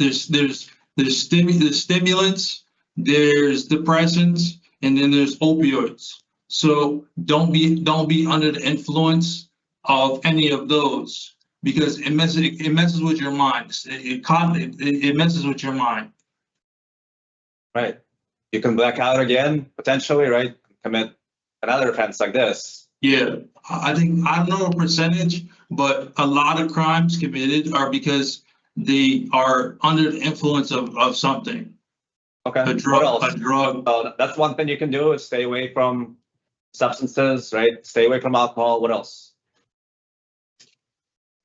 stimulants, there's depressants, and then there's opioids. So don't be under the influence of any of those, because it messes with your mind. It messes with your mind. Right. You can black out again, potentially, right? Commit another offense like this. Yeah, I think, I don't know a percentage, but a lot of crimes committed are because they are under the influence of something. Okay. A What drug, else? a drug. That's one thing you can do, is stay away from substances, right? Stay away from alcohol. What else?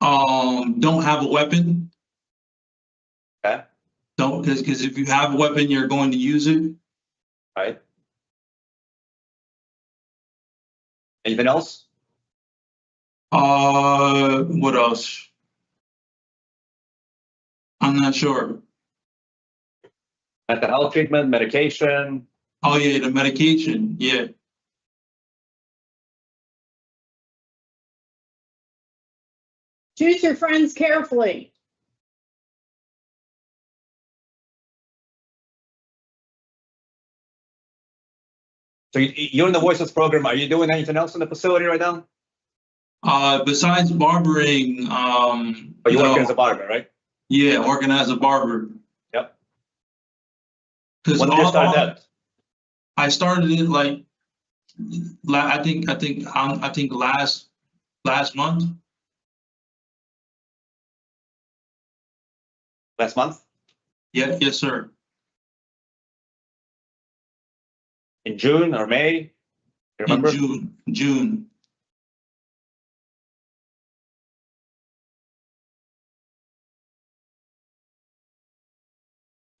Don't have a weapon. Okay. Don't, because if you have a weapon, you're going to use it. Right. Anything else? What else? I'm not sure. Mental health treatment, medication. Oh yeah, the medication. Yeah. Choose your friends carefully. So you're in the Voices program. Are you doing anything else in the facility right now? Besides barbering, But you're working as a barber, right? yeah, working as a barber. Yep. Because When did you start that? I started it like, I think last month. Last month? Yeah, yes, sir. In June or May? You In remember? June.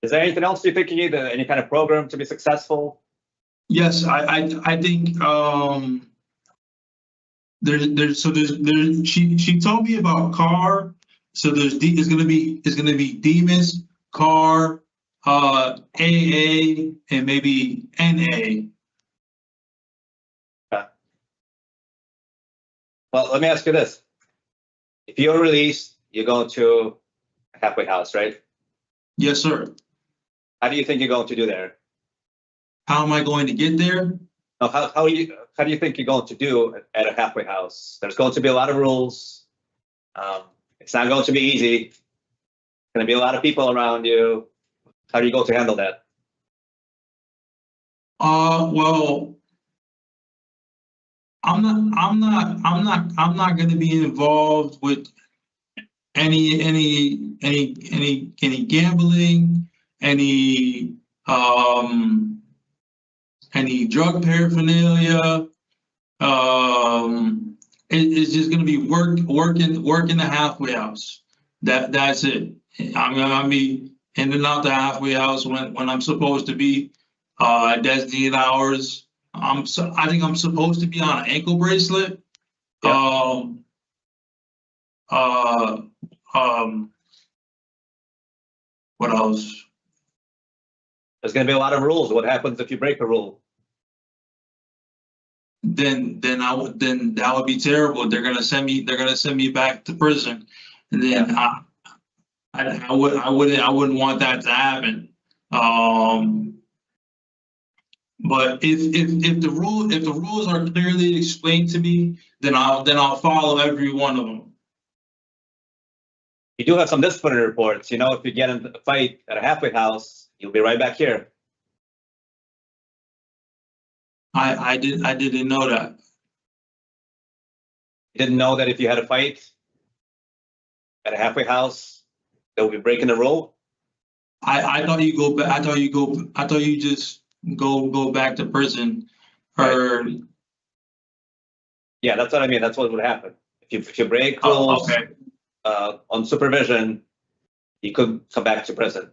Is there anything else you think you need? Any kind of program to be successful? Yes, I think she told me about CAR. So it's gonna be Demas, CAR, AA, and maybe NA. Well, let me ask you this. If you're released, you go to a halfway house, right? Yes, sir. How do you think you're going to do there? How am I going to get there? No, how do you think you're going to do at a halfway house? There's going to be a lot of rules. It's not going to be easy. There's going to be a lot of people around you. How do you go to handle that? Well, I'm not going to be involved with any gambling, any drug paraphernalia. It's just going to be work in the halfway house. That's it. I'm going to be in and out the halfway house when I'm supposed to be at designated hours. I think I'm supposed to be on an ankle bracelet. Yeah. What else? There's gonna be a lot of rules. What happens if you break a rule? Then that would be terrible. They're gonna send me back to prison. And then I wouldn't want that to happen. But if the rules are clearly explained to me, then I'll follow every one of them. You do have some disciplinary reports. You know, if you get in a fight at a halfway house, you'll be right back here. I didn't know that. You didn't know that if you had a fight at a halfway house, they'll be breaking the rule? I thought you go back. I thought you just go back to prison. Or Yeah, that's what I mean. That's what would happen. If you break rules okay. On supervision, you could come back to prison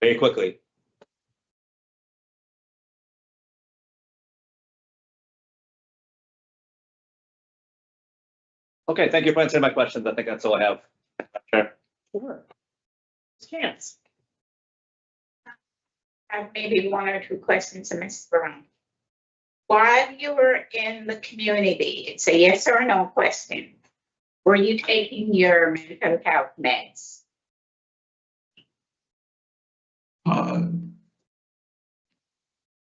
very quickly. Okay, thank you for answering my questions. I think that's all I have. Sure. Sure. Chance. I have maybe one or two questions to Ms. Brown. While you were in the community, it's a yes or no question. Were you taking your mental health meds?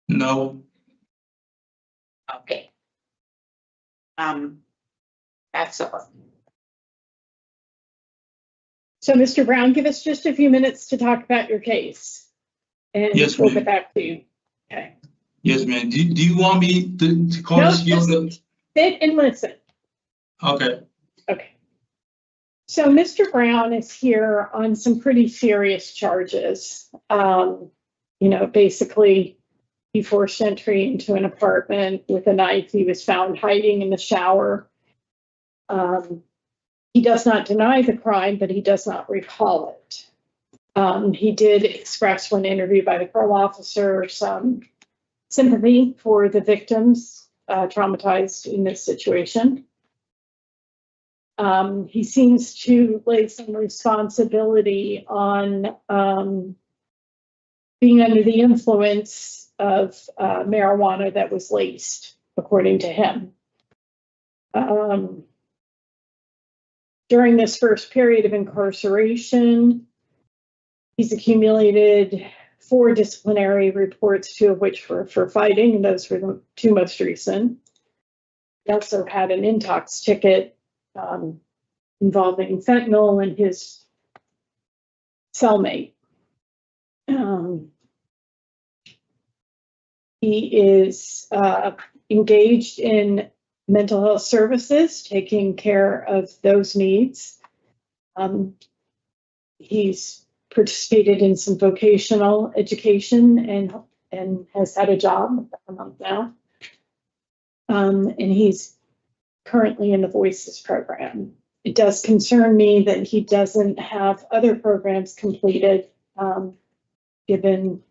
No. Okay. That's all. So, Mr. Brown, give us just a few minutes to talk about your case. And Yes, we'll ma'am. get back to you. Okay. Yes, ma'am. Do you want me to call No, this? just sit and listen. Okay. Okay. So Mr. Brown is here on some pretty serious charges. You know, basically, he forced entry into an apartment with a knife. He was found hiding in the shower. He does not deny the crime, but he does not recall it. He did express, when interviewed by the parole officer, some sympathy for the victims traumatized in this situation. He seems to lay some responsibility on being under the influence of marijuana that was laced, according to him. During this first period of incarceration, he's accumulated 4 disciplinary reports, 2 of which were for fighting, and those were the 2 most recent. He also had an intox ticket involving fentanyl and his cellmate. He is engaged in mental health services, taking care of those needs. He's participated in some vocational education and has had a job a month now. And he's currently in the Voices program. It does concern me that he doesn't have other programs completed, given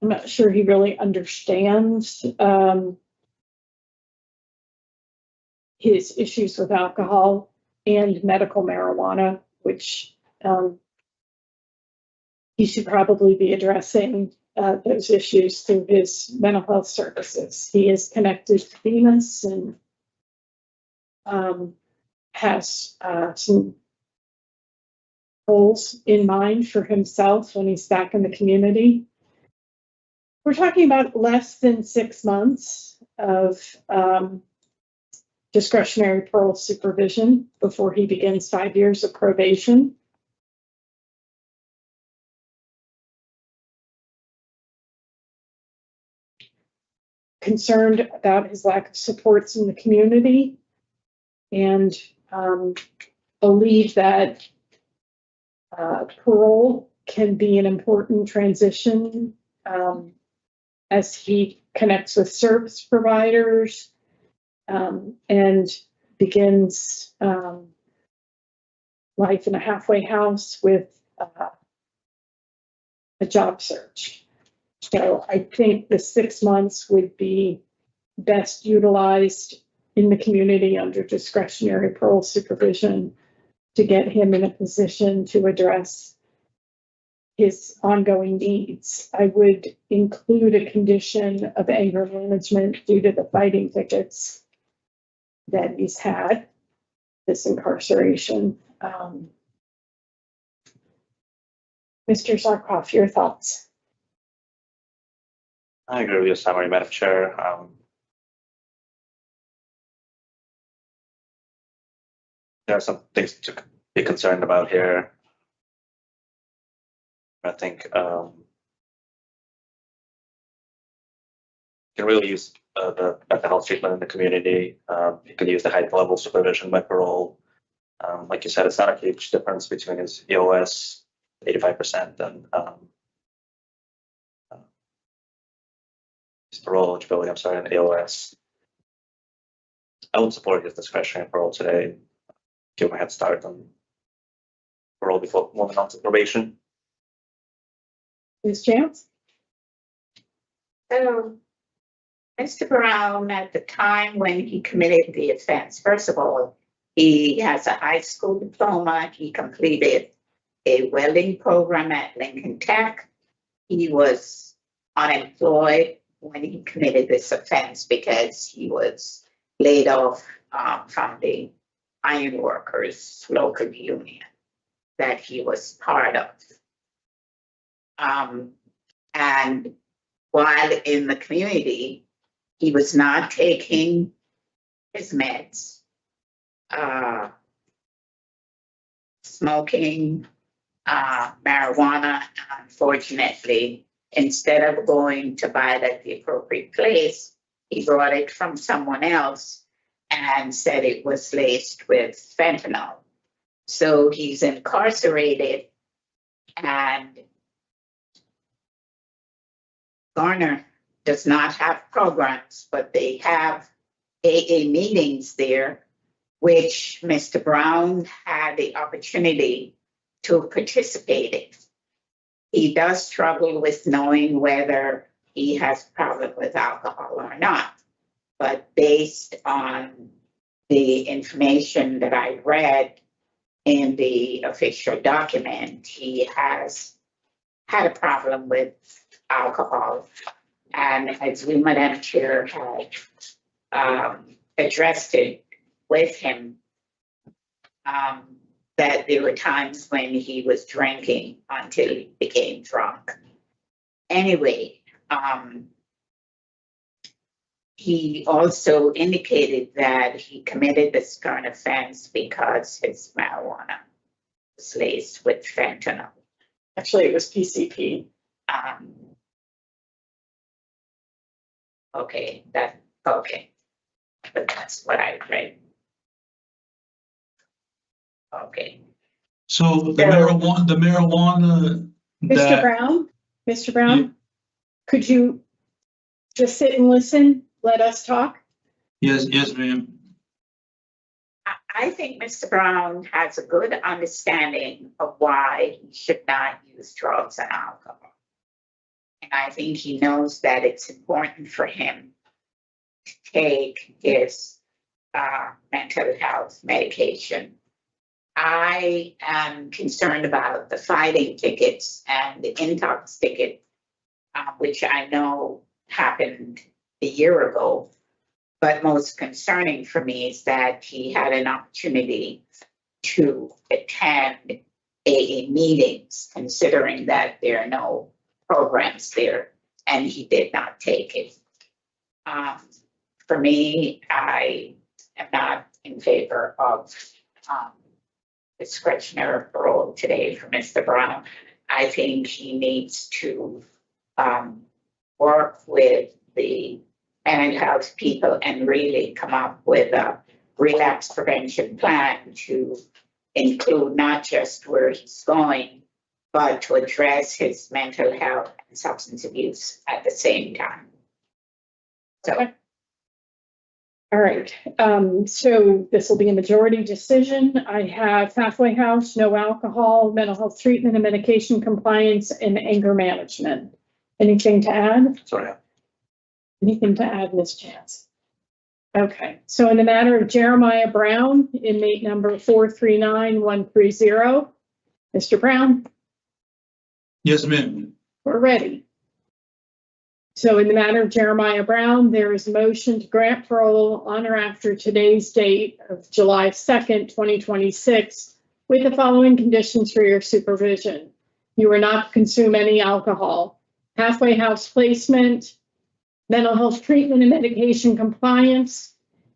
I'm not sure he really understands his issues with alcohol and medical marijuana, which he should probably be addressing those issues through his mental health services. He is connected to Venus and has some goals in mind for himself when he's back in the community. We're talking about less than 6 months of discretionary parole supervision before he begins 5 years of probation. Concerned about his lack of supports in the community, and believe that parole can be an important transition as he connects with service providers and begins life in a halfway house with a job search. So I think the 6 months would be best utilized in the community under discretionary parole supervision to get him in a position to address his ongoing needs. I would include a condition of anger management due to the fighting tickets that he's had, this incarceration. Mr. Zarkoff, your thoughts? I agree with your summary, Madam Chair. There are some things to be concerned about here. I think you can really use the mental health treatment in the community. You can use the heightened level supervision by parole. Like you said, it's not a huge difference between his EOS 85% and his parole eligibility. I'm sorry, and EOS. I would support his discretionary parole today. Give him a head start on parole before moving on to probation. Ms. Chance? So, Mr. Brown, at the time when he committed the offense, first of all, he has a high school diploma. He completed a welding program at Lincoln Tech. He was unemployed when he committed this offense because he was laid off from the iron workers local union that he was part of. And while in the community, he was not taking his meds, smoking marijuana. Unfortunately, instead of going to buy it at the appropriate place, he brought it from someone else and said it was laced with fentanyl. So he's incarcerated, and Garner does not have programs, but they have AA meetings there, which Mr. Brown had the opportunity to participate in. He does struggle with knowing whether he has a problem with alcohol or not. But based on the information that I read in the official document, he has had a problem with alcohol. And as we, Madam Chair, had addressed it with him, that there were times when he was drinking until he became drunk. Anyway, he also indicated that he committed this current offense because his marijuana was laced with fentanyl. Actually, it was PCP. Okay, but that's what I read. Okay. So the marijuana Mr. that, Brown, could you just sit and listen? Let us talk. yes, ma'am. I think Mr. Brown has a good understanding of why he should not use drugs and alcohol. And I think he knows that it's important for him to take his mental health medication. I am concerned about the fighting tickets and the intox ticket, which I know happened a year ago. But most concerning for me is that he had an opportunity to attend AA meetings, considering that there are no programs there, and he did not take it. For me, I am not in favor of discretionary parole today for Mr. Brown. I think he needs to work with the mental health people and really come up with a relapse prevention plan to include not just where he's going, but to address his mental health and substance abuse at the same time. So. Okay. All right, so this will be a majority decision. I have halfway house, no alcohol, mental health treatment and medication compliance, and anger management. Anything to add? Sorry. Anything to add, Ms. Chance? Okay, so in the matter of Jeremiah Brown, inmate number 439130, Mr. Brown, Yes, ma'am. we're ready. So in the matter of Jeremiah Brown, there is a motion to grant parole on or after today's date of July 2nd, 2026, with the following conditions for your supervision. You are not to consume any alcohol, halfway house placement, mental health treatment and medication compliance,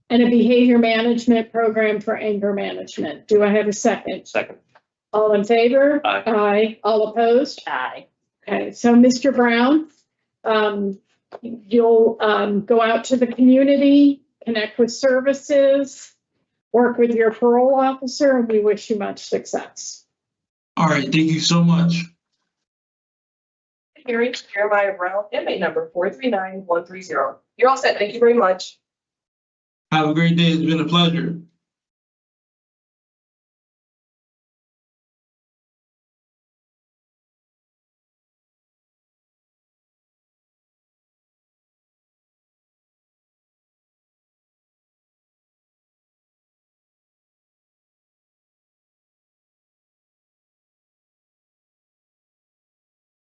and a behavior management program for anger management. Do I have a second? Second. All in favor? Aye. Aye. All opposed? Aye. Okay, so Mr. Brown, you'll go out to the community, connect with services, work with your parole officer, and we wish you much success. All right, thank you so much. Hearing Jeremiah Brown, inmate number 439130. You're all set. Thank you very much. Have a great day. It's been a pleasure.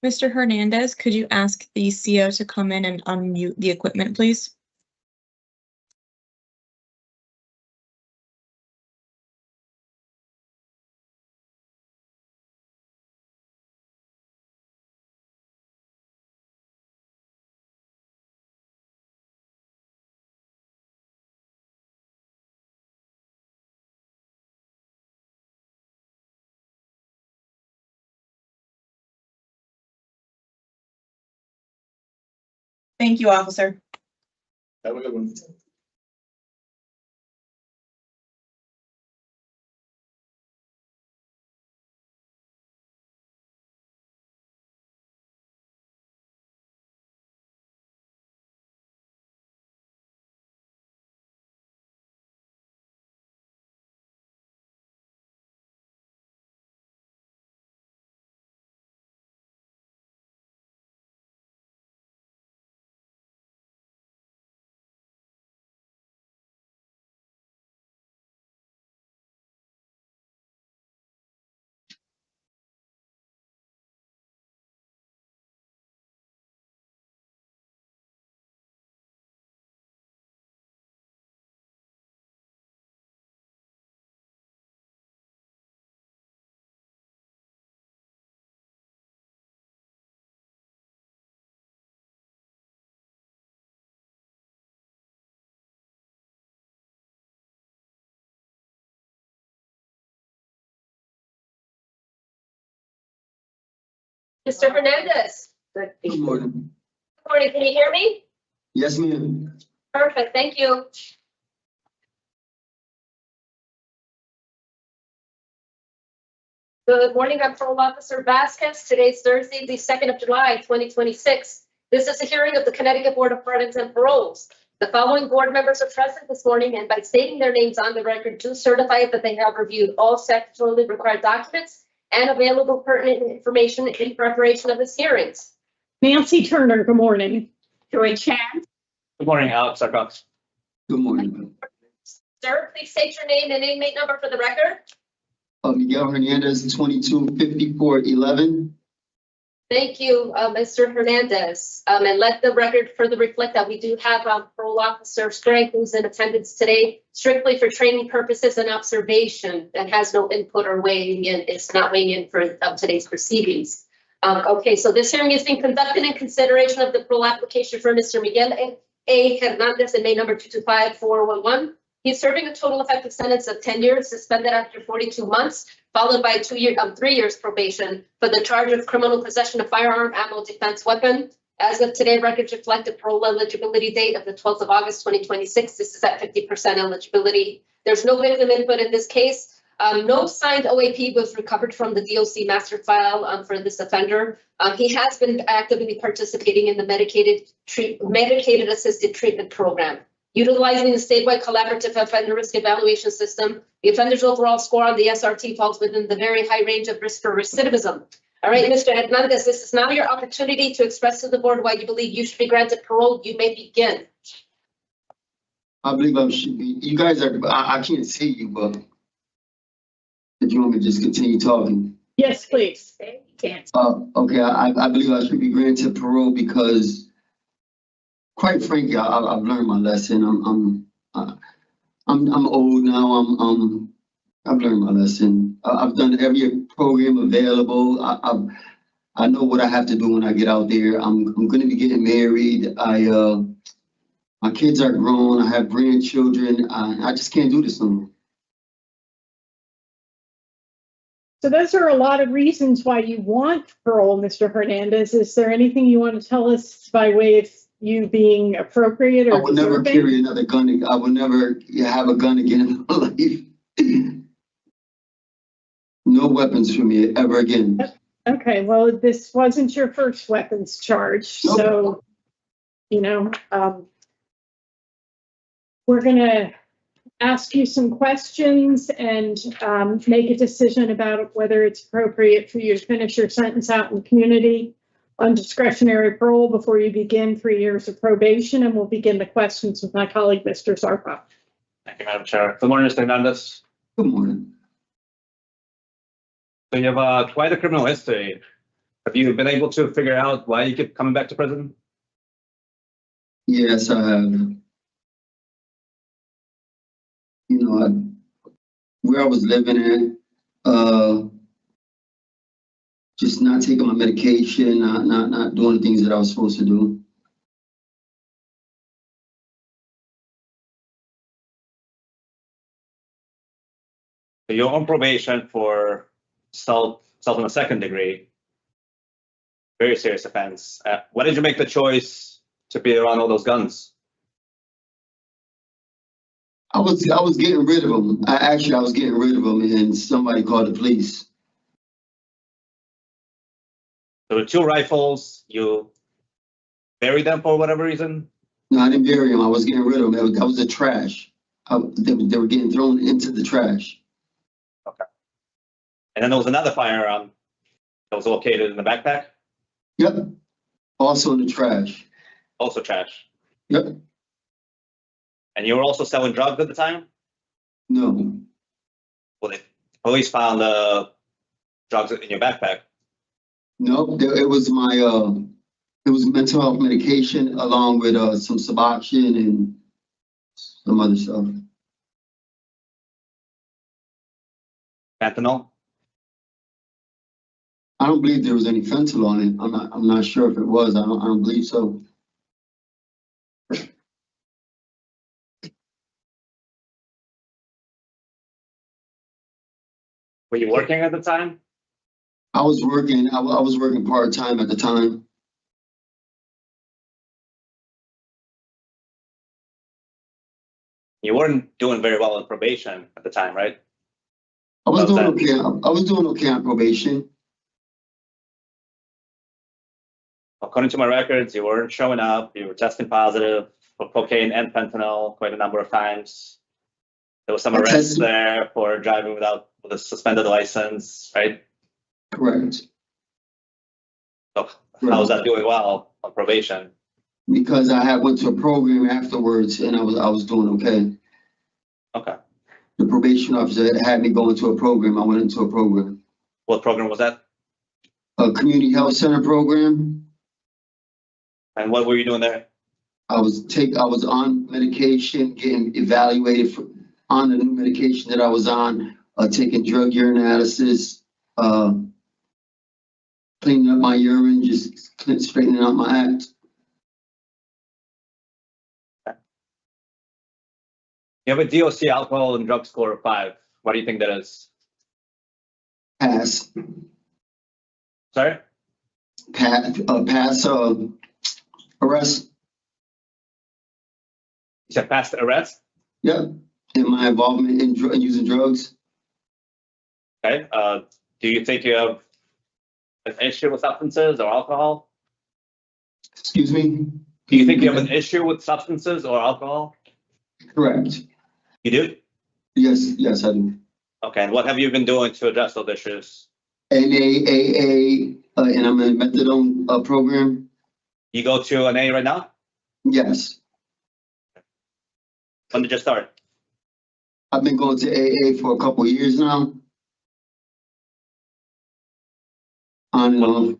Mr. Hernandez, could you ask the CO to come in and unmute the equipment, please? Thank you, officer. Have a good one. Mr. Hernandez. Good morning. Good morning, can you hear me? Yes, ma'am. Perfect, thank you. Good morning, I'm Parole Officer Vasquez. Today's Thursday, the 2nd of July, 2026. This is a hearing of the Connecticut Board of Pardons and Paroles. The following board members are present this morning and by stating their names on the record do certify that they have reviewed all statutorily required documents and available pertinent information in preparation of this hearings. Nancy Turner, good morning. Joy Chan. Good morning, Alex Sarcox. Good morning. Sir, please state your name and inmate number for the record. Miguel Hernandez, 225411. Thank you, Mr. Hernandez. And let the record further reflect that we do have Parole Officer Sprague, who's in attendance today, strictly for training purposes and observation, and has no input or weighing in. It's not weighing in for today's proceedings. Okay, so this hearing is being conducted in consideration of the parole application for Mr. Miguel A. Hernandez, inmate number 225411. He's serving a total effective sentence of 10 years, suspended after 42 months, followed by 3 years probation for the charge of criminal possession of firearm, ammo, defense weapon. As of today, records reflect the parole eligibility date of the 12th of August, 2026. This is at 50% eligibility. There's no victim input in this case. No signed OAP was recovered from the DOC master file for this offender. He has been actively participating in the medicated assisted treatment program. Utilizing the statewide collaborative offender risk evaluation system, the offender's overall score on the SRT falls within the very high range of risk for recidivism. All right, Mr. Hernandez, this is now your opportunity to express to the board why you believe you should be granted parole. You may begin. I believe I should be, you guys are, I can't see you, but if you want me to just continue talking. Yes, please. Can't. Okay, I believe I should be granted parole because quite frankly, I've learned my lesson. I'm old now. I've learned my lesson. I've done every program available. I know what I have to do when I get out there. I'm going to be getting married. My kids are grown. I have grandchildren. I just can't do this no more. So those are a lot of reasons why you want parole, Mr. Hernandez. Is there anything you want to tell us by way of you being appropriate I or would never deserving? carry another gun. I would never have a gun again in my life. No weapons for me ever again. Okay, well, this wasn't your first weapons charge, Nope. so, we're gonna ask you some questions and make a decision about whether it's appropriate for you to finish your sentence out in the community on discretionary parole before you begin 3 years of probation, and we'll begin the questions with my colleague, Mr. Zarpa. Thank you, Madam Chair. Good morning, Mr. Hernandez. Good morning. So you have quite a criminal history. Have you been able to figure out why you keep coming back to prison? Yes, I have. Where I was living at, just not taking my medication, not doing the things that I was supposed to do. So you're on probation for assault in the second degree. Very serious offense. Why did you make the choice to be around all those guns? I was getting rid of them. I was getting rid of them, and somebody called the police. There were 2 rifles. You buried them for whatever reason. No, I didn't bury them. I was getting rid of them. That was the trash. They were getting thrown into the trash. Okay. And then there was another firearm that was located in the backpack. Yep. Also in the trash. Also trash. Yep. And you were also selling drugs at the time? No. Well, the police found drugs in your backpack. No, it was mental health medication along with some Suboxone and some other stuff. Fentanyl? I don't believe there was any fentanyl on it. I'm not sure if it was. I don't believe so. Were you working at the time? I was working. I was working part-time at the time. You weren't doing very well on probation at the time, right? I was doing okay. I was doing okay on probation. According to my records, you weren't showing up. You were testing positive for cocaine and fentanyl quite a number of times. There was some arrests there for driving with a suspended license, right? Correct. So how was that doing well on probation? Because I went to a program afterwards, and I was doing okay. Okay. The probation officer had me go into a program. I went into a program. What program was that? A community health center program. And what were you doing there? I was on medication, getting evaluated on the new medication that I was on, taking drug urinalysis, cleaning up my urine, just straightening out my act. You have a DOC alcohol and drug score of 5. What do you think that is? Pass. Sorry? Pass arrest. You said pass the arrest? Yep. In my involvement in using drugs. Okay. Do you think you have an issue with substances or alcohol? Excuse me? Do you think you have an issue with substances or alcohol? Correct. You do? Yes, I do. Okay. And what have you been doing to address those issues? NAAA, and I'm in a methadone program. You go to an A right now? Yes, When did you start? I've been going to AA for a couple of years now. On and off.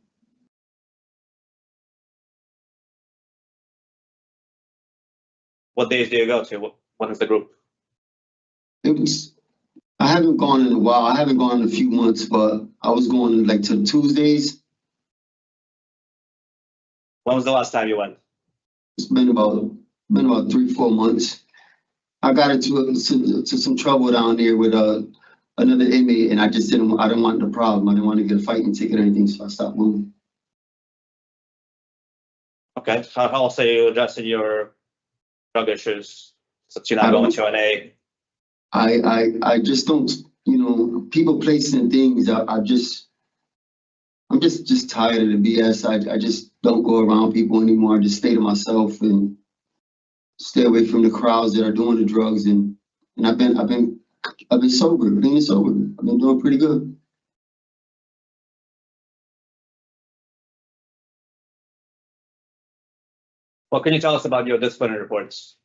What days do you go to? What is the group? I haven't gone in a while. I haven't gone in a few months, but I was going like to Tuesdays. When was the last time you went? It's been about 3-4 months. I got into some trouble down there with another inmate, and I didn't want the problem. I didn't want to get a fighting ticket or anything, so I stopped moving. Okay, how else are you addressing your drug issues since you're not going to an A? I just don't, people placing things. I'm just tired of the BS. I just don't go around people anymore. I just stay to myself and stay away from the crowds that are doing the drugs. And I've been sober, clean and sober. I've been doing pretty good. What can you tell us about your disciplinary reports?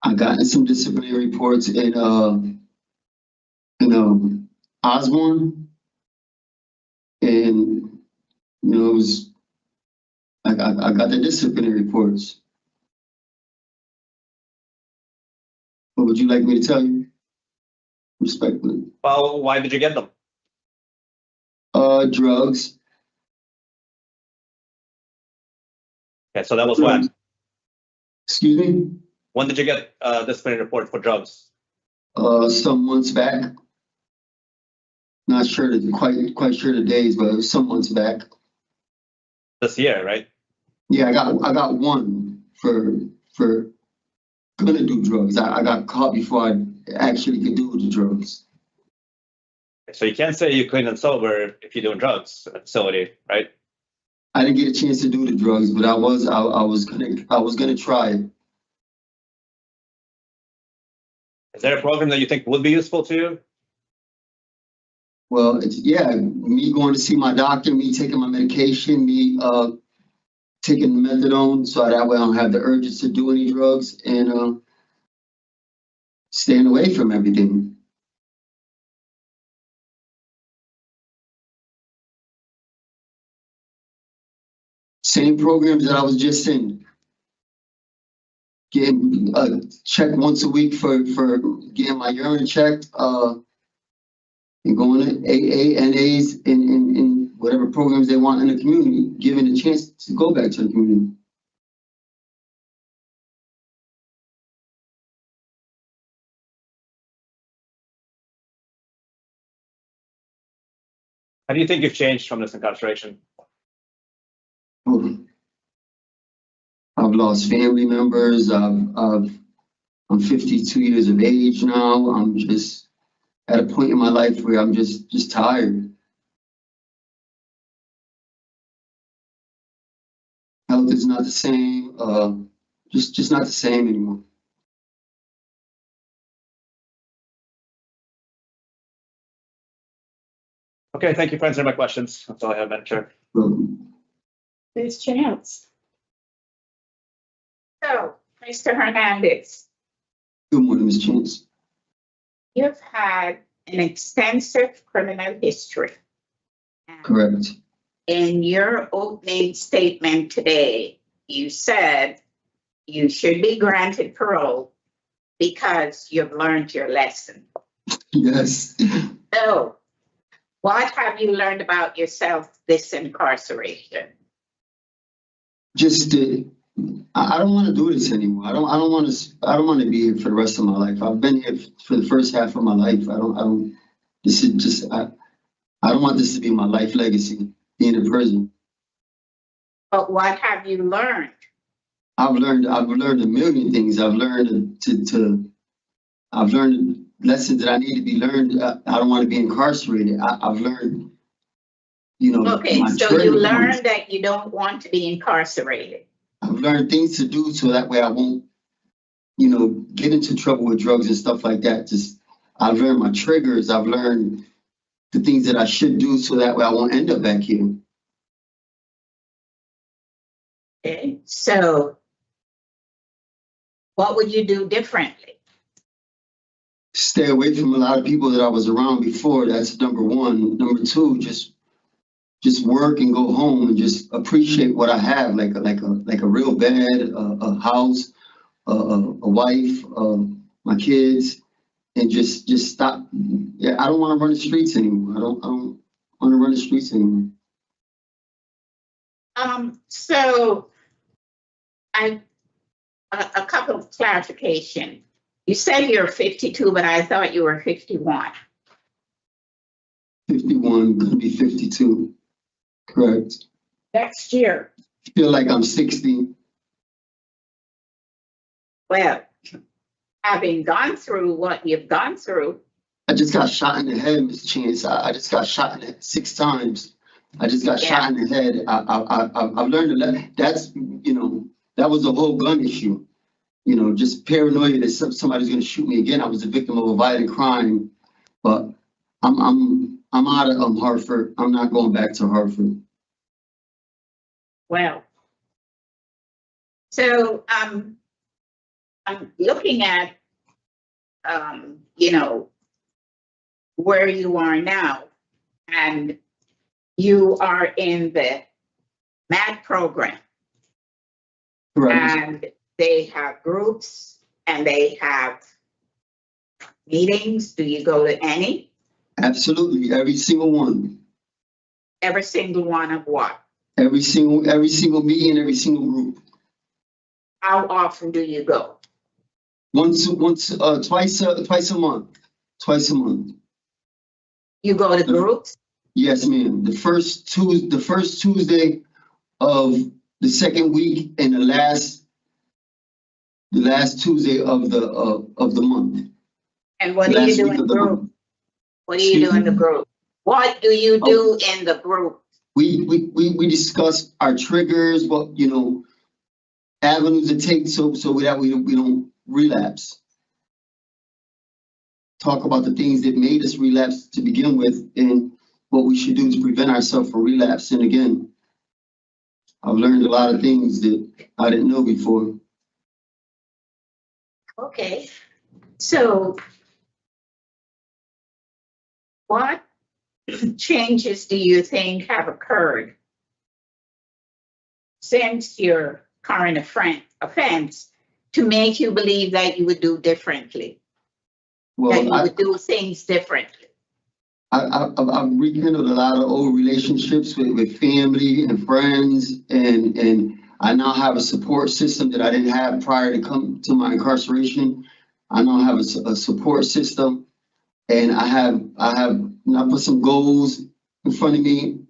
I got some disciplinary reports in Osborne, and it was I got the disciplinary reports. What would you like me to tell you? Respectfully. Well, why did you get them? Drugs. Okay, so that was when? Excuse me? When did you get a disciplinary report for drugs? Some months back. Not sure quite sure the days, but it was some months back. This year, right? Yeah, I got one for gonna do drugs. I got caught before I actually could do the drugs. So you can't say you're clean and sober if you're doing drugs at the facility, right? I didn't get a chance to do the drugs, but I was gonna try it. Is there a program that you think would be useful to you? Well, me going to see my doctor, me taking my medication, me taking methadone, so that way I don't have the urges to do any drugs, and staying away from everything. Same programs that I was just in. Getting checked once a week for getting my urine checked, and going to AA, NAs, in whatever programs they want in the community, given a chance to go back to the community. How do you think you've changed from this incarceration? I've lost family members. I'm 52 years of age now. I'm just at a point in my life where I'm just tired. Health is not the same. Just not the same anymore. Okay, thank you for answering my questions. That's all I have, Madam Chair. There's Chance. So, Mr. Hernandez, Good morning, Ms. Chance. you've had an extensive criminal history. And Correct. in your opening statement today, you said you should be granted parole because you've learned your lesson. Yes. So, what have you learned about yourself this incarceration? Just I don't want to do this anymore. I don't want to be here for the rest of my life. I've been here for the first half of my life. I don't want this to be my life legacy, being in prison. But what have you learned? I've learned a million things. I've learned I've learned lessons that I need to be learned. I don't want to be incarcerated. I've learned, Okay, my so turning you points. learned that you don't want to be incarcerated. I've learned things to do so that way I won't, get into trouble with drugs and stuff like that. Just I've learned my triggers. I've learned the things that I should do so that way I won't end up back here. Okay, so what would you do differently? Stay away from a lot of people that I was around before. That's number one. Number two, just work and go home and just appreciate what I have, like a real bed, a house, a wife, my kids, and just stop. Yeah, I don't want to run the streets anymore. I don't want to run the streets anymore. So a couple of clarification. You said you're 52, but I thought you were 51. 51, gonna be 52. Correct. Next year. Feel like I'm 60. Well, having gone through what you've gone through. I just got shot in the head, Ms. Chance. I just got shot in the head 6 times. I just got shot in the head. I've learned a lot. That's, that was the whole gun issue. Just paranoia that somebody's going to shoot me again. I was a victim of a violent crime, but I'm out of Hartford. I'm not going back to Hartford. Well, so I'm looking at, where you are now, and you are in the MAD program. Correct. And they have groups and they have meetings. Do you go to any? Absolutely, every single one. Every single one of what? Every single meeting, every single group. How often do you go? Twice a month. Twice a month. You go to groups? Yes, ma'am. The first Tuesday of the second week and the last Tuesday of the month. And what do you do in group? What do you do in the group? What do you do in the group? We discuss our triggers, what avenues to take so that we don't relapse. Talk about the things that made us relapse to begin with and what we should do to prevent ourselves from relapsing again. I've learned a lot of things that I didn't know before. Okay, so what changes do you think have occurred since your current offense to make you believe that you would do differently? That you would do things differently? I've rekindled a lot of old relationships with family and friends, and I now have a support system that I didn't have prior to come to my incarceration. I now have a support system, and I have now put some goals in front of me,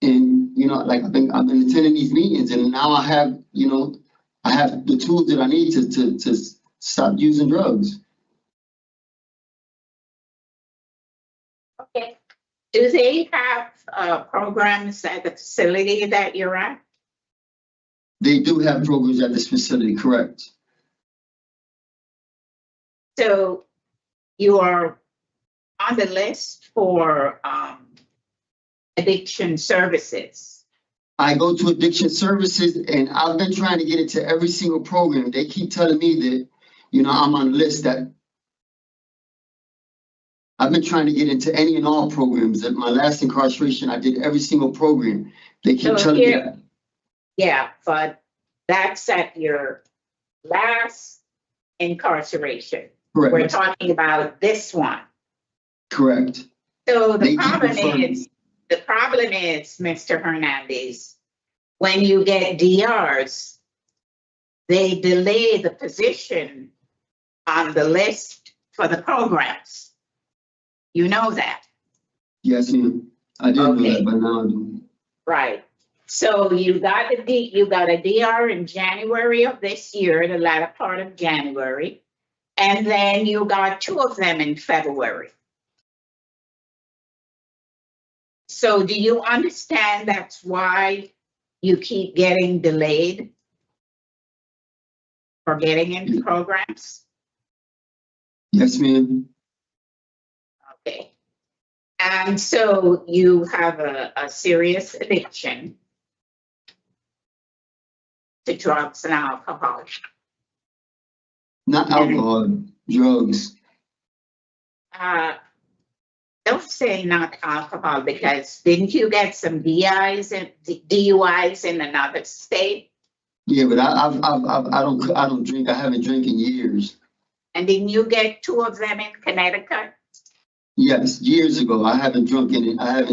and like I've been attending these meetings, and now I have the tools that I need to stop using drugs. Okay. Do they have programs at the facility that you're at? They do have programs at this facility, correct. So you are on the list for addiction services. I go to addiction services, and I've been trying to get into every single program. They keep telling me that, I'm on the list. That I've been trying to get into any and all programs. At my last incarceration, I did every single program. They keep telling me that. Yeah, but that's at your last incarceration. Correct. We're talking about this one. Correct. So the problem is, Mr. Hernandez, when you get DRs, they delay the position on the list for the programs. You know that? Yes, ma'am. I didn't know that, but now I do. Right. So you got a DR in January of this year, the latter part of January, and then you got 2 of them in February. So do you understand that's why you keep getting delayed for getting into programs? Yes, ma'am. Okay. And so you have a serious addiction to drugs and alcohol. Not alcohol, drugs. Don't say not alcohol, because didn't you get some DUIs in another state? Yeah, but I don't drink. I haven't drank in years. And didn't you get 2 of them in Connecticut? Yes, years ago. I haven't drunk in it. I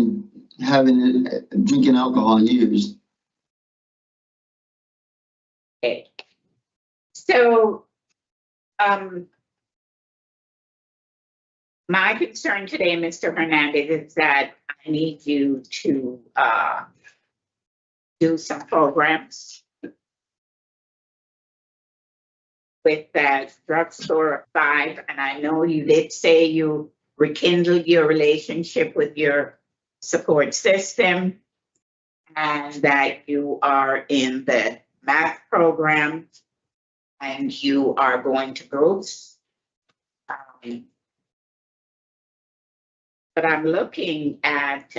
haven't drinking alcohol in years. Okay. So, my concern today, Mr. Hernandez, is that I need you to do some programs with that drugstore of 5. And I know you did say you rekindled your relationship with your support system and that you are in the math program and you are going to groups. But I'm looking at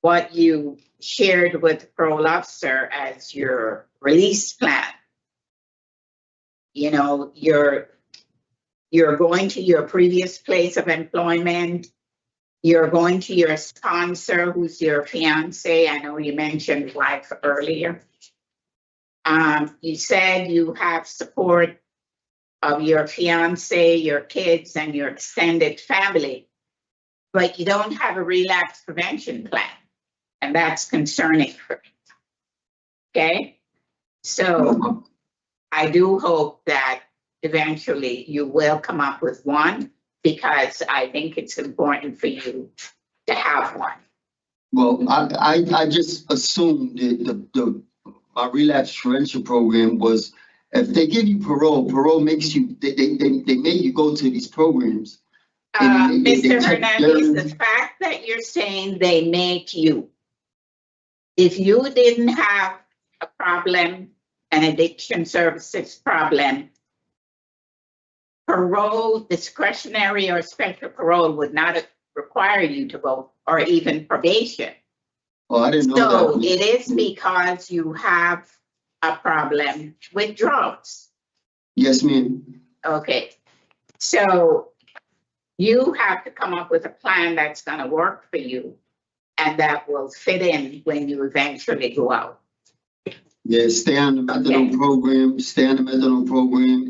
what you shared with the parole officer as your release plan. You know, you're going to your previous place of employment. You're going to your sponsor, who's your fiance. I know you mentioned wife earlier. You said you have support of your fiance, your kids, and your extended family, but you don't have a relapse prevention plan. And that's concerning for me. Okay? So I do hope that eventually you will come up with one, because I think it's important for you to have one. Well, I just assumed that my relapse prevention program was, if they give you parole makes you, they make you go to these programs. Mr. Hernandez, the fact that you're saying they make you, if you didn't have a problem, an addiction services problem, parole, discretionary or special parole would not require you to go, or even probation. Oh, I didn't know So that. it is because you have a problem with drugs. Yes, ma'am. Okay, so you have to come up with a plan that's going to work for you and that will fit in when you eventually go out. Yeah, stay on the methadone program,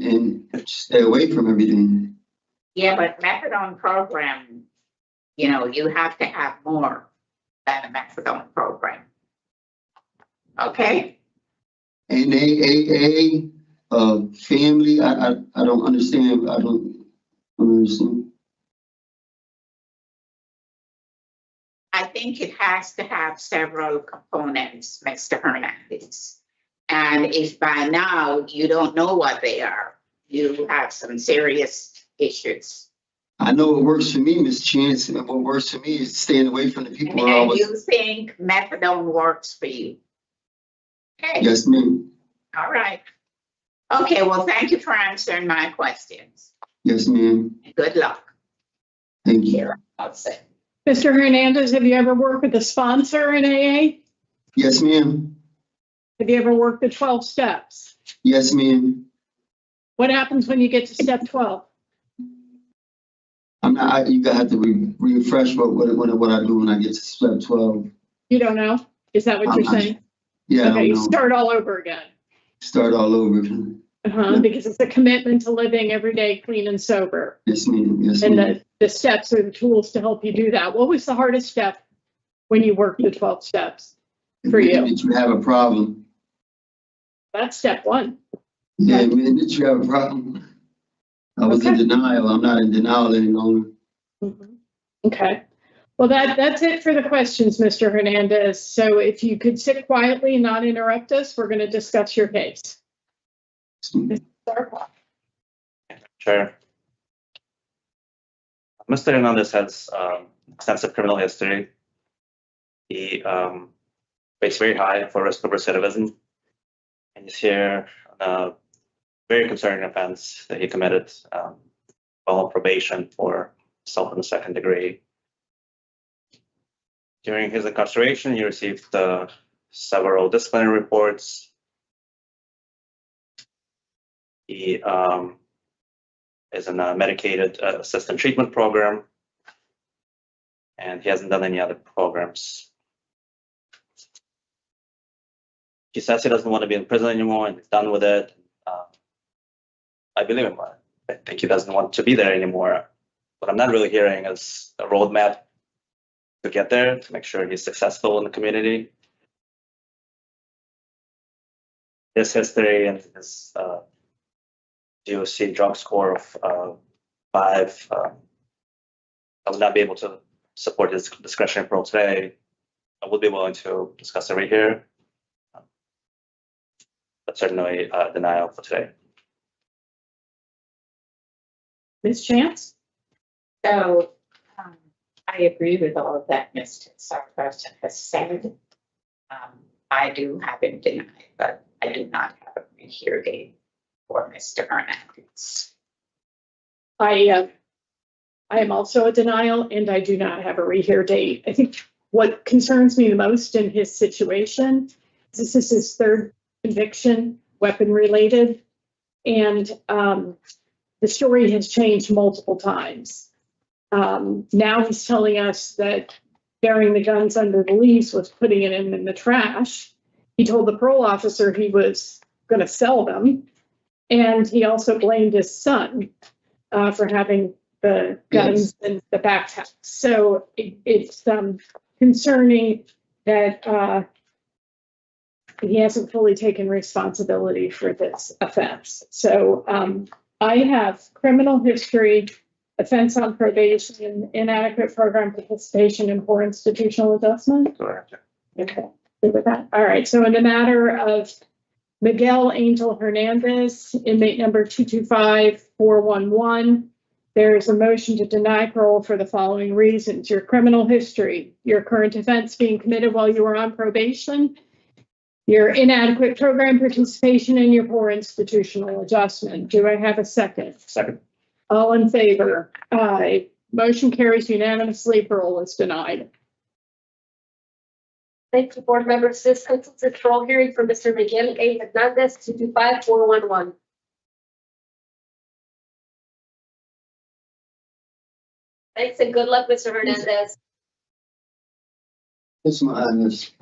and stay away from everything. Yeah, but methadone program, you know, you have to have more than a methadone program. Okay? And AAA, family, I don't understand. I don't understand. I think it has to have several components, Mr. Hernandez. And if by now you don't know what they are, you have some serious issues. I know what works for me, Miss Chance, and what works for me is staying away from the people who And always. you think methadone works for you? Okay. Yes, ma'am. All right. Okay, well, thank you for answering my questions. Yes, ma'am. Good luck. Thank you. Here, I'll say. Mr. Hernandez, have you ever worked with a sponsor in AA? Yes, ma'am. Have you ever worked the 12 steps? Yes, ma'am. What happens when you get to step 12? I'm not. You gotta have to refresh what I do when I get to step 12. You don't know? Is that what you're saying? Yeah. Okay, you start all over again. Start all over again. Yeah. Because it's a commitment to living every day clean and sober. Yes, ma'am. Yes, and ma'am. the steps are the tools to help you do that. What was the hardest step when you worked the 12 steps for you? Did you have a problem? That's step 1. Yeah, man, did you have a problem? I was in denial. I'm not in denial any longer. Mm-hmm. Okay. Well, that's it for the questions, Mr. Hernandez. So if you could sit quietly and not interrupt us, we're going to discuss your case. Sure. Mr. Hernandez has extensive criminal history. He rates very high for risk of recidivism, and he's here on a very concerning offense that he committed while on probation for assault in the second degree. During his incarceration, he received several disciplinary reports. He is in a medicated assistant treatment program, and he hasn't done any other programs. He says he doesn't want to be in prison anymore and he's done with it. I believe him. I think he doesn't want to be there anymore. What I'm not really hearing is a roadmap to get there, to make sure he's successful in the community. His history and his DOC drug score of 5, I would not be able to support his discretionary parole today. I would be willing to discuss it right here. But certainly denial for today. Ms. Chance? So I agree with all of that Mr. Sarperson has said. I do have him denied, but I do not have a rehear date for Mr. Hernandez. I am also a denial and I do not have a rehear date. I think what concerns me the most in his situation is this is his third conviction, weapon related, and the story has changed multiple times. Now he's telling us that burying the guns under the leaves was putting it in the trash. He told the parole officer he was going to sell them. And he also blamed his son for having the guns in the backpack. So it's concerning that he hasn't fully taken responsibility for this offense. So I have criminal history, offense on probation, inadequate program participation, and poor institutional adjustment. Correct. Okay, good with that. All right, so in the matter of Miguel Angel Hernandez, inmate number 225411, there is a motion to deny parole for the following reasons: your criminal history, your current offense being committed while you were on probation, your inadequate program participation, and your poor institutional adjustment. Do I have a second? Second. All in favor? Aye. Motion carries unanimously. Parole is denied. Thank you, board members. This concludes the parole hearing for Mr. Miguel A. Hernandez, 225411. Thanks and good luck, Mr. Hernandez. It's my honest.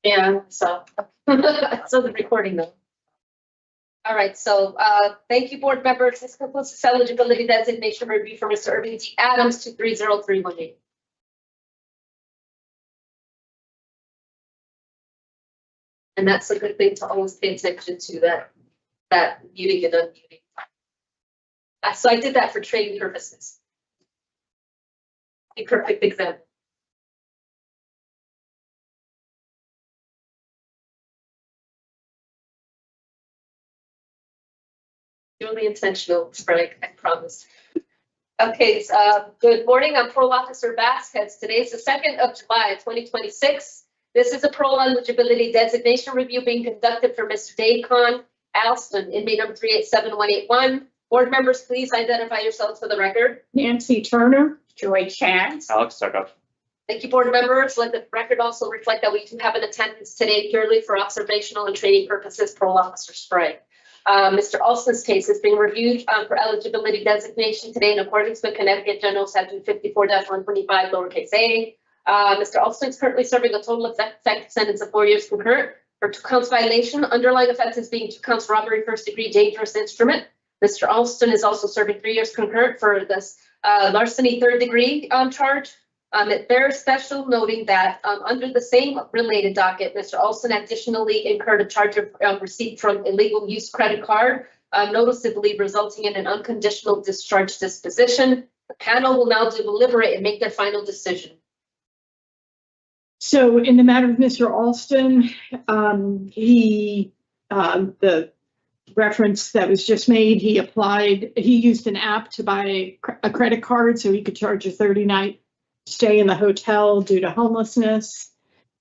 Yeah, so, so the recording though. All right, so, thank you, board members. This concludes this eligibility designation review for Mr. Irving T. Adams to 30318. And that's a good thing to always pay attention to, that muting and unmuting. So I did that for training purposes. A perfect example. Purely intentional, Sprague, I promise. Okay, good morning. I'm Parole Officer Vasquez. Today is the 2nd of July, 2026. This is a parole eligibility designation review being conducted for Mr. Dacon Alston, inmate number 387181. Board members, please identify yourselves for the record. Nancy Turner. Joy Chance. Alex Sarkoff. Thank you, board members. Let the record also reflect that we do have an attendance today purely for observational and training purposes, Parole Officer Sprague. Mr. Alston's case is being reviewed for eligibility designation today in accordance with Connecticut General Statute 54-125 lowercase a. Mr. Alston is currently serving a total effective sentence of 4 years concurrent for 2 counts violation. Underlying offenses being 2 counts robbery, first degree dangerous instrument. Mr. Alston is also serving 3 years concurrent for this larceny 3rd degree charge. It bears special noting that under the same related docket, Mr. Alston additionally incurred a charge of receipt from illegal use credit card, noticeably resulting in an unconditional discharge disposition. The panel will now deliberate and make their final decision. So in the matter of Mr. Alston, the reference that was just made, he used an app to buy a credit card so he could charge a 30-night stay in the hotel due to homelessness.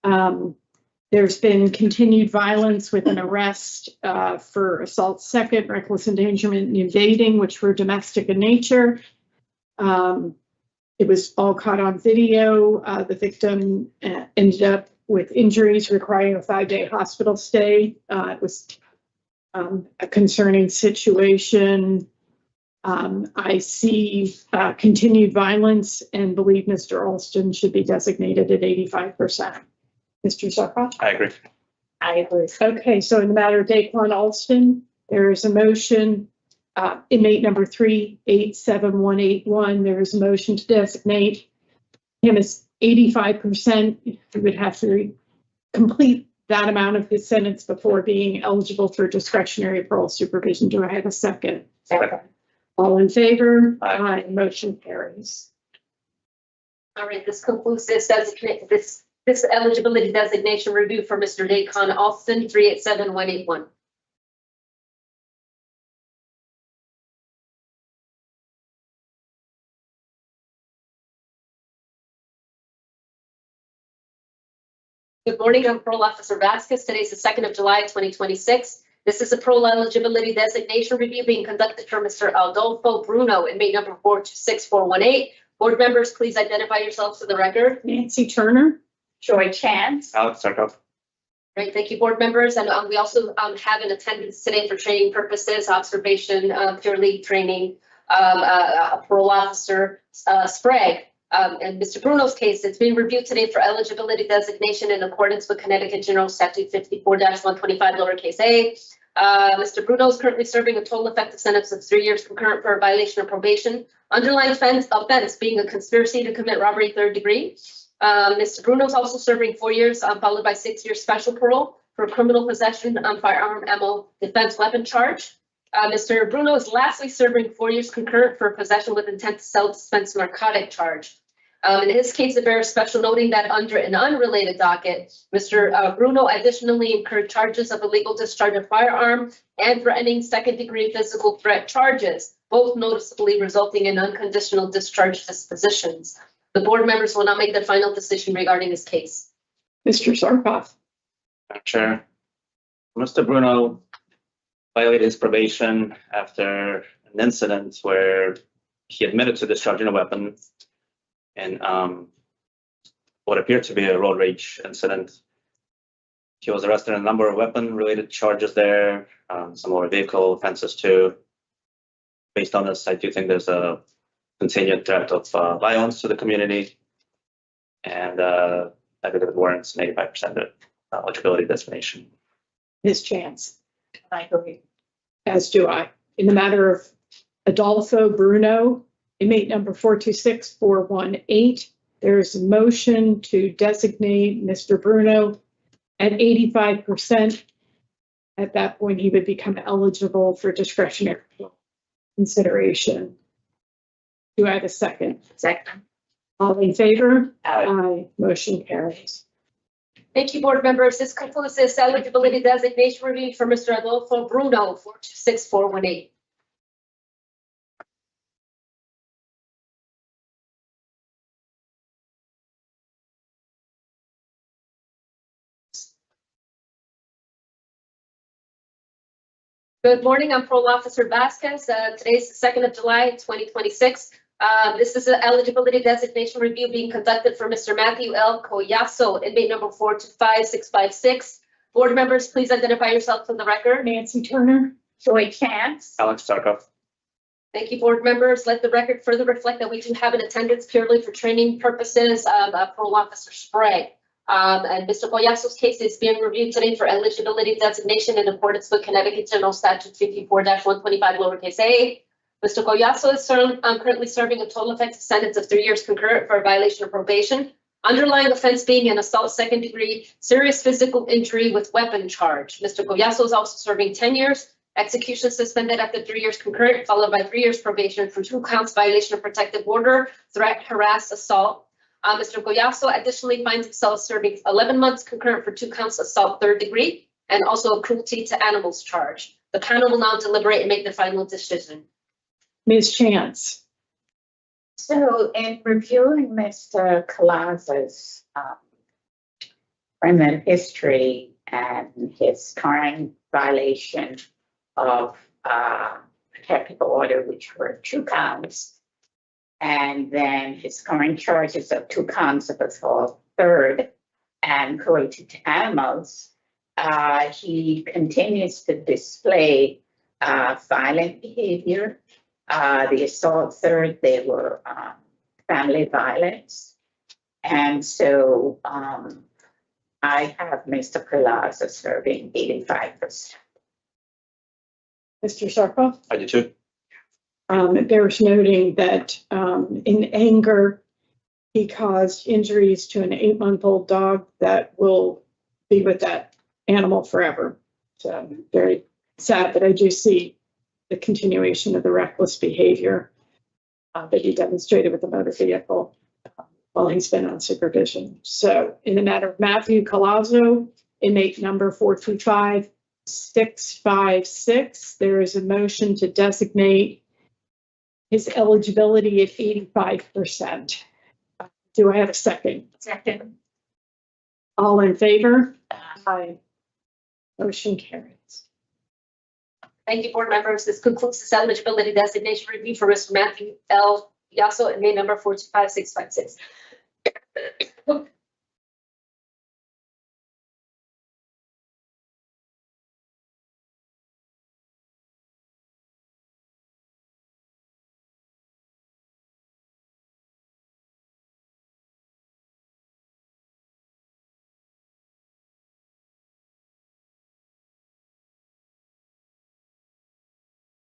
There's been continued violence with an arrest for assault second, reckless endangerment and invading, which were domestic in nature. It was all caught on video. The victim ended up with injuries requiring a 5-day hospital stay. It was a concerning situation. I see continued violence and believe Mr. Alston should be designated at 85%. Mr. Zarkov? I agree. I agree. Okay, so in the matter of Daquan Alston, there is a motion, inmate number 387181, there is a motion to designate him as 85%. He would have to complete that amount of his sentence before being eligible for discretionary parole supervision. Do I have a second? Second. All in favor? Aye. Motion carries. All right, this concludes this eligibility designation review for Mr. Dacon Alston, 387181. Good morning, I'm Parole Officer Vasquez. Today is the 2nd of July, 2026. This is a parole eligibility designation review being conducted for Mr. Adolfo Bruno, inmate number 426418. Board members, please identify yourselves for the record. Nancy Turner. Joy Chance. Alex Sarkoff. Great, thank you, board members. And we also have an attendance today for training purposes, observation, purely training, parole officer Sprague. In Mr. Bruno's case, it's being reviewed today for eligibility designation in accordance with Connecticut General Statute 54-125 lowercase a. Mr. Bruno is currently serving a total effective sentence of 3 years concurrent for a violation of probation. Underlying offense being a conspiracy to commit robbery 3rd degree. Mr. Bruno is also serving 4 years, followed by 6 years special parole for criminal possession on firearm, ammo, defense weapon charge. Mr. Bruno is lastly serving 4 years concurrent for possession with intent to sell dispense narcotic charge. In his case, it bears special noting that under an unrelated docket, Mr. Bruno additionally incurred charges of illegal discharge of firearm and threatening 2nd degree physical threat charges, both noticeably resulting in unconditional discharge dispositions. The board members will now make their final decision regarding this case. Mr. Zarkov. Madam Chair. Mr. Bruno violated his probation after an incident where he admitted to discharging a weapon in what appeared to be a road rage incident. He was arrested on a number of weapon-related charges there, some more vehicle offenses too. Based on this, I do think there's a continued threat of violence to the community, and I believe it warrants an 85%. eligibility designation. Ms. Chance? I agree. As do I. In the matter of Adolfo Bruno, inmate number 426418, there's a motion to designate Mr. Bruno at 85%. At that point, he would become eligible for discretionary consideration. Do I have a second? Second. All in favor? Aye. Motion carries. Thank you, board members. This concludes this eligibility designation review for Mr. Adolfo Bruno, 426418. Good morning, I'm Parole Officer Vasquez. Today's the 2nd of July, 2026. This is an eligibility designation review being conducted for Mr. Matthew L. Collazo, inmate number 425656. Board members, please identify yourself for the record. Nancy Turner? Joy Chance. Alex Starkov. Thank you, board members. Let the record further reflect that we do have an attendance purely for training purposes of Parole Officer Sprague. And Mr. Collazo's case is being reviewed today for eligibility designation in accordance with Connecticut General Statute 54-125 lowercase a. Mr. Collazo is currently serving a total effective sentence of 3 years concurrent for a violation of probation. Underlying offense being an assault second degree, serious physical injury with weapon charge. Mr. Collazo is also serving 10 years, execution suspended after 3 years concurrent, followed by 3 years probation for 2 counts violation of protective order, threat, harass, assault. Mr. Collazo additionally finds himself serving 11 months concurrent for 2 counts assault third degree and also a cruelty to animals charge. The panel will now deliberate and make the final decision. Ms. Chance? So in reviewing Mr. Collazo's criminal history and his current violation of protective order, which were 2 counts, and then his current charges of 2 counts of assault third and cruelty to animals, he continues to display violent behavior. The assault third, they were family violence. And so I have Mr. Collazo serving 85%. Mr. Sarko? I do too. There's noting that in anger, he caused injuries to an 8-month-old dog that will be with that animal forever. So very sad, but I do see the continuation of the reckless behavior that he demonstrated with the motor vehicle while he's been on supervision. So in the matter of Matthew Collazo, inmate number 425656, there is a motion to designate his eligibility at 85%. Do I have a second? Second. All in favor? Aye. Motion carries. Thank you, board members. This concludes this eligibility designation review for Mr. Matthew L. Collazo, inmate number 425656.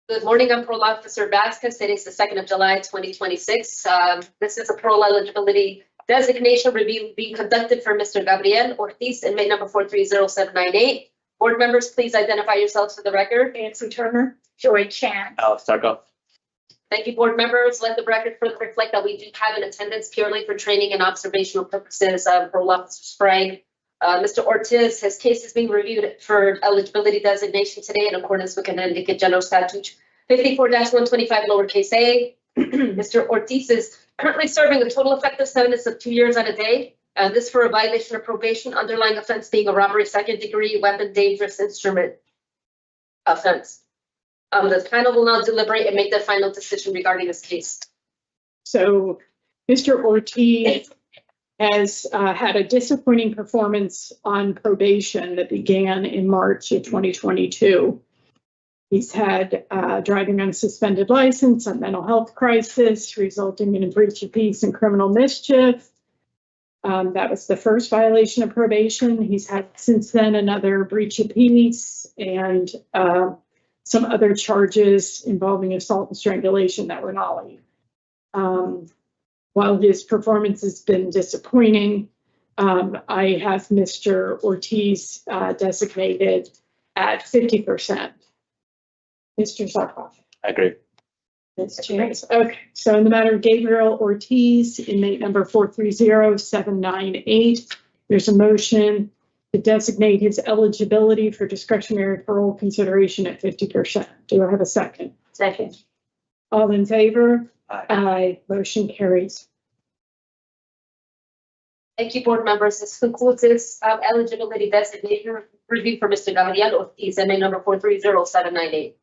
Good morning, I'm Parole Officer Vasquez. Today is the 2nd of July, 2026. This is a parole eligibility designation review being conducted for Mr. Gabriel Ortiz, inmate number 430798. Board members, please identify yourselves for the record. Nancy Turner? Joy Chance. Alex Starkov. Thank you, board members. Let the record further reflect that we do have an attendance purely for training and observational purposes. Parole Officer Sprague. Mr. Ortiz, his case is being reviewed for eligibility designation today in accordance with Connecticut General Statute 54-125 lowercase a. Mr. Ortiz is currently serving a total effective sentence of 2 years and a day. This for a violation of probation, underlying offense being a robbery second degree weapon dangerous instrument offense. The panel will now deliberate and make their final decision regarding this case. So Mr. Ortiz has had a disappointing performance on probation that began in March of 2022. He's had driving on a suspended license, a mental health crisis resulting in a breach of peace and criminal mischief, That was the first violation of probation. He's had since then another breach of peace and some other charges involving assault and strangulation that were nollied. While his performance has been disappointing, I have Mr. Ortiz designated at 50%. Mr. Zarkov. I agree. Ms. Chance. Okay, so in the matter of Gabriel Ortiz, inmate number 430-798, there's a motion to designate his eligibility for discretionary parole consideration at 50%. Do I have a second? Second. All in favor? Aye. Aye. Motion carries. Thank you, board members. This concludes this eligibility designation review for Mr. Gabriel Ortiz, inmate number 430-798.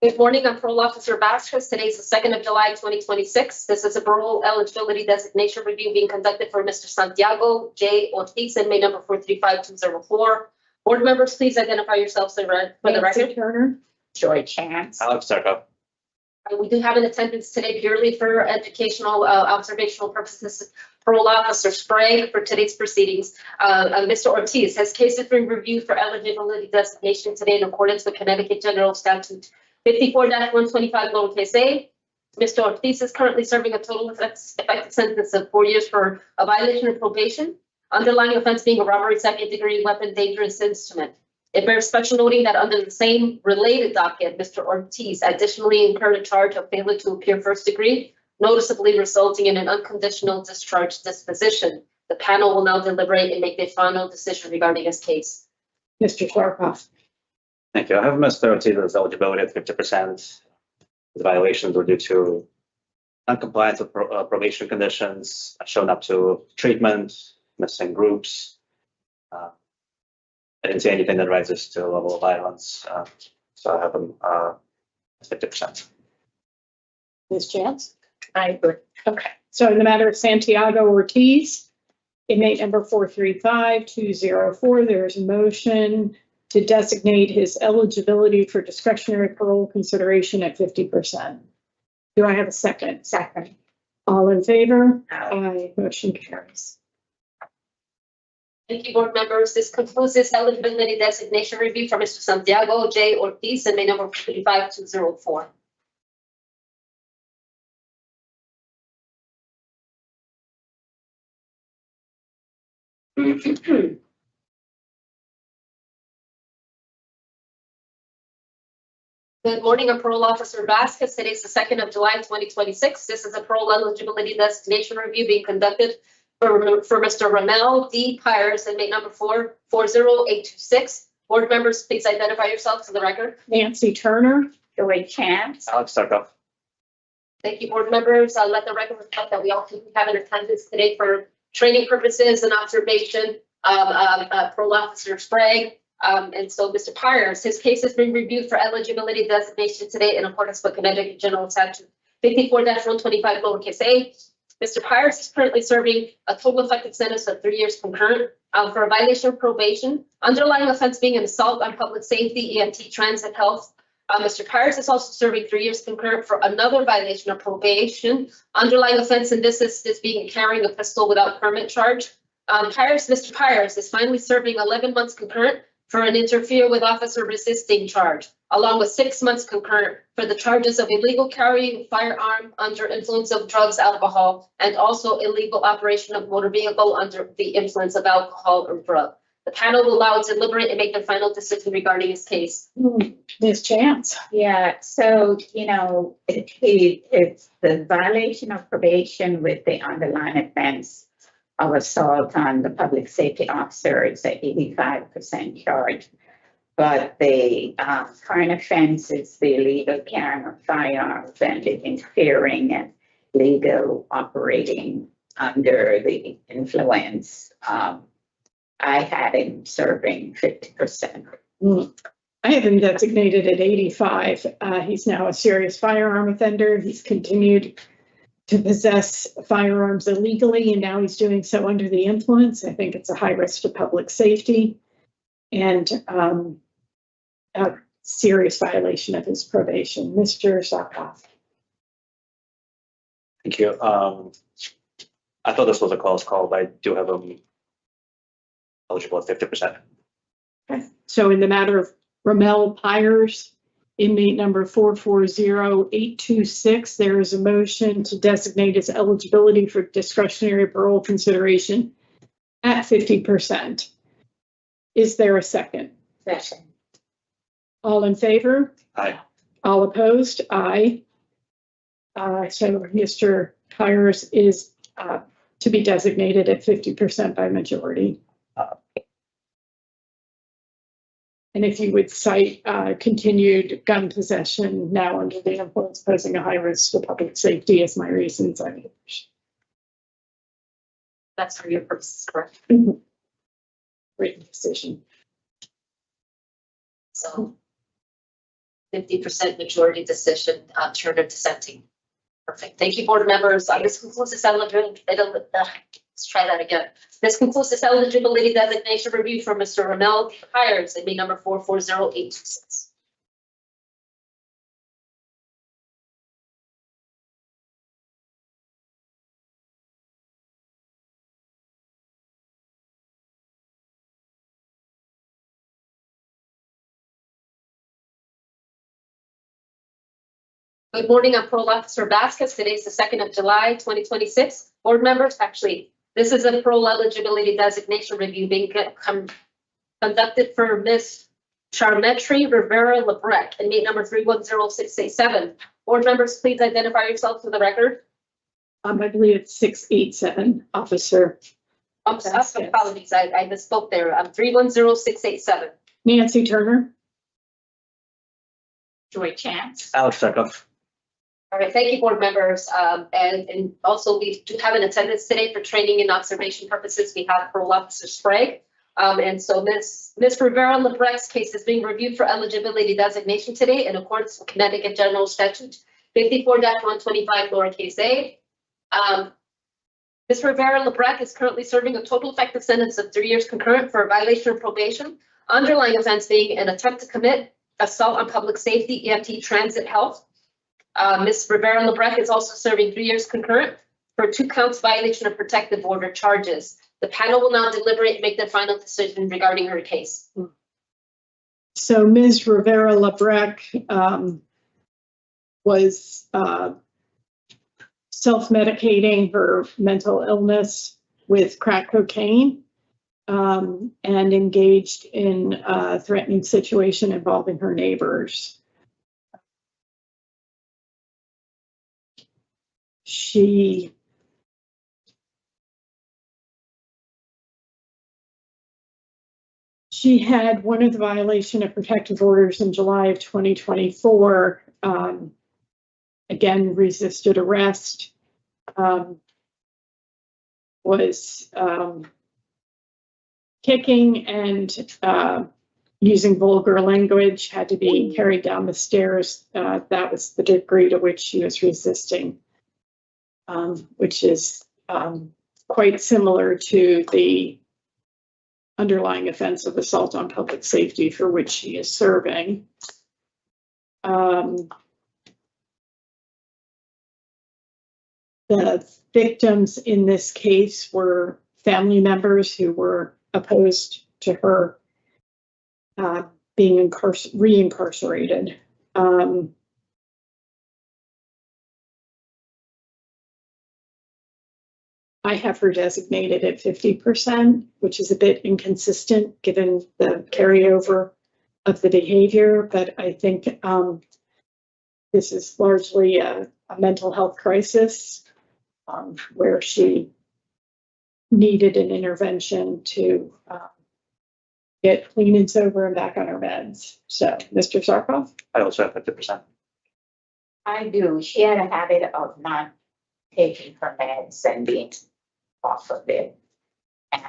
Good morning, I'm Parole Officer Vasquez. Today is the 2nd of July, 2026. This is a parole eligibility designation review being conducted for Mr. Santiago J. Ortiz, inmate number 435204. Board members, please identify yourselves for the Nancy record. Turner. Joy Chance. Alex Zarkov. We do have an attendance today purely for educational, observational purposes. Parole Officer Sprague for today's proceedings. Mr. Ortiz, his case has been reviewed for eligibility designation today in accordance with Connecticut General Statute 54-125 lowercase a. Mr. Ortiz is currently serving a total effective sentence of 4 years for a violation of probation. Underlying offense being a robbery, second-degree weapon, dangerous instrument. It bears special noting that under the same related docket, Mr. Ortiz additionally incurred a charge of failure to appear first degree, noticeably resulting in an unconditional discharge disposition. The panel will now deliberate and make their final decision regarding his case. Mr. Zarkov. Thank you. I have Mr. Ortiz's eligibility at 50%. The violations were due to noncompliance with probation conditions, shown up to treatment, missing groups. I didn't see anything that rises to a level of violence, so I have him at 50%. Ms. Chance. I agree. Okay, so in the matter of Santiago Ortiz, inmate number 435-204, there is a motion to designate his eligibility for discretionary parole consideration at 50%. Do I have a second? Second. All in favor? Aye. Motion carries. Thank you, board members. This concludes this eligibility designation review for Mr. Santiago J. Ortiz, inmate number 45204. Good morning, I'm Parole Officer Vasquez. Today is the 2nd of July, 2026. This is a parole eligibility designation review being conducted for Mr. Ramel D. Pires, inmate number 440826. Board members, please identify yourselves for the record. Nancy Turner. Joy Chance. Alex Zarkov. Thank you, board members. I'll let the record reflect that we also have an attendance today for training purposes and observation. Parole Officer Sprague. And so Mr. Pires, his case has been reviewed for eligibility designation today in accordance with Connecticut General Statute 54-125 lowercase a. Mr. Pires is currently serving a total effective sentence of 3 years concurrent for a violation of probation. Underlying offense being an assault on public safety, EMT, transit, health. Mr. Pires is also serving 3 years concurrent for another violation of probation. Underlying offense in this is being carrying a pistol without permit charge. Mr. Pires is finally serving 11 months concurrent for an interfere with officer resisting charge, along with 6 months concurrent for the charges of illegal carrying firearm under influence of drugs, alcohol, and also illegal operation of motor vehicle under the influence of alcohol or drug. The panel will now deliberate and make their final decision regarding his case. Ms. Chance. Yeah, so, it's the violation of probation with the underlying offense of assault on the public safety officer is at 85% charge. But the current offense is the illegal carrying of firearms and interfering and legal operating under the influence. I had him serving 50%. I have him designated at 85. He's now a serious firearm offender. He's continued to possess firearms illegally, and now he's doing so under the influence. I think it's a high risk to public safety and a serious violation of his probation. Mr. Zarkoff. Thank you. I thought this was a close call, but I do have him eligible at 50%. Okay. So in the matter of Ramel Pyers, inmate number 440826, there is a motion to designate his eligibility for discretionary parole consideration at 50%. Is there a second? Second. All in favor? Aye. All opposed? Aye. So Mr. Pyers is to be designated at 50% by majority. And if you would cite continued gun possession now under the influence posing a high risk to public safety as my reasons, I mean. That's for your purposes, correct? Written decision. So 50% majority decision, turn of dissenting. Perfect. Thank you, board members. This concludes this eligibility. Let's try that again. This concludes this eligibility designation review for Mr. Ramel Pyers, inmate number 440826. Good morning, I'm Parole Officer Vasquez. Today is the 2nd of July, 2026. Board members, actually, this is a parole eligibility designation review being conducted for Ms. Charmetri Rivera Lebrec, inmate number 310687. Board members, please identify yourself for the record. I believe it's 687, Officer. Apologies, I misspoke there. 310687. Nancy Turner. Joy Chance. Alex Zarkoff. All right, thank you, board members. And also we do have an attendance today for training and observation purposes. We have Parole Officer Sprague. And so Ms. Rivera Lebrec's case is being reviewed for eligibility designation today in accordance with Connecticut General Statute 54-125 lowercase a. Ms. Rivera Lebrec is currently serving a total effective sentence of 3 years concurrent for a violation of probation, underlying offense being an attempt to commit assault on public safety, EMT transit health. Ms. Rivera Lebrec is also serving 3 years concurrent for 2 counts violation of protective order charges. The panel will now deliberate and make their final decision regarding her case. So Ms. Rivera Lebrec was self-medicating her mental illness with crack cocaine and engaged in a threatening situation involving her neighbors. She had one of the violation of protective orders in July of 2024. Again, resisted arrest, was kicking and using vulgar language, had to be carried down the stairs. That was the degree to which she was resisting, which is quite similar to the underlying offense of assault on public safety for which she is serving. The victims in this case were family members who were opposed to her being reincarcerated. I have her designated at 50%, which is a bit inconsistent given the carryover of the behavior, but I think this is largely a mental health crisis where she needed an intervention to get clean and sober and back on her meds. So, Mr. Zarkoff? I also have 50%. I do. She had a habit of not taking her meds and being off of it. And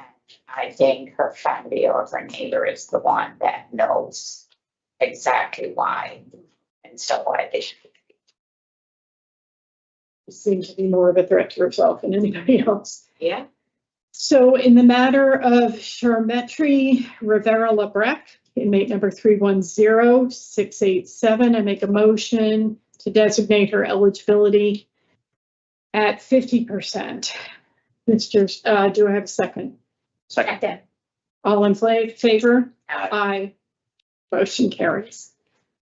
I think her family or her neighbor is the one that knows exactly why and so why they should seemed to be more of a threat to herself than anybody else. Yeah. So in the matter of Charmetri Rivera Lebrec, inmate number 310687, I make a motion to designate her eligibility at 50%. Do I have a second? Second. All in favor? Aye. Aye. Motion carries.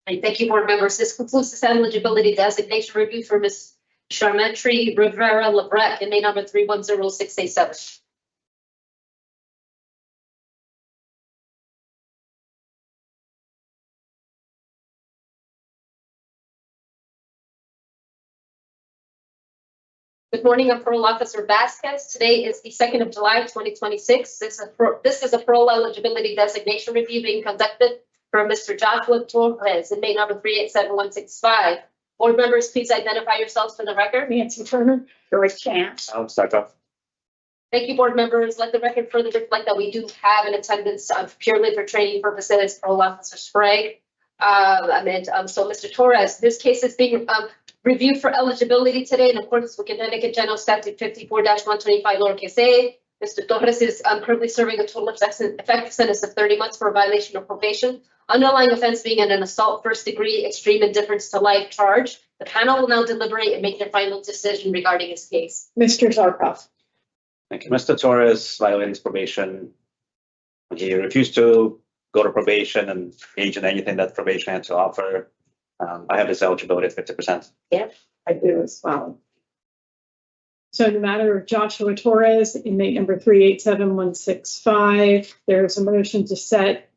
And thank you, board members. This concludes this eligibility designation review for Ms. Charmetri Rivera Lebrec, inmate number 310687. Good morning, I'm Parole Officer Vasquez. Today is the 2nd of July, 2026. This is a parole eligibility designation review being conducted for Mr. Joshua Torres, inmate number 387165. Board members, please identify yourselves for the record. Nancy Turner. George Chance. I'll start off. Thank you, board members. Let the record further reflect that we do have an attendance purely for training purposes, Parole Officer Sprague. So Mr. Torres, this case is being reviewed for eligibility today in accordance with Connecticut General Statute 54-125 lowercase a. Mr. Torres is currently serving a total effective sentence of 30 months for a violation of probation. Underlying offense being an assault first degree extreme indifference to life charge. The panel will now deliberate and make their final decision regarding his case. Mr. Zarkov. Thank you. Mr. Torres violated his probation. He refused to go to probation and engage in anything that probation had to offer. I have his eligibility at 50%. I do as well. So in the matter of Joshua Torres, inmate number 387165, there's a motion to set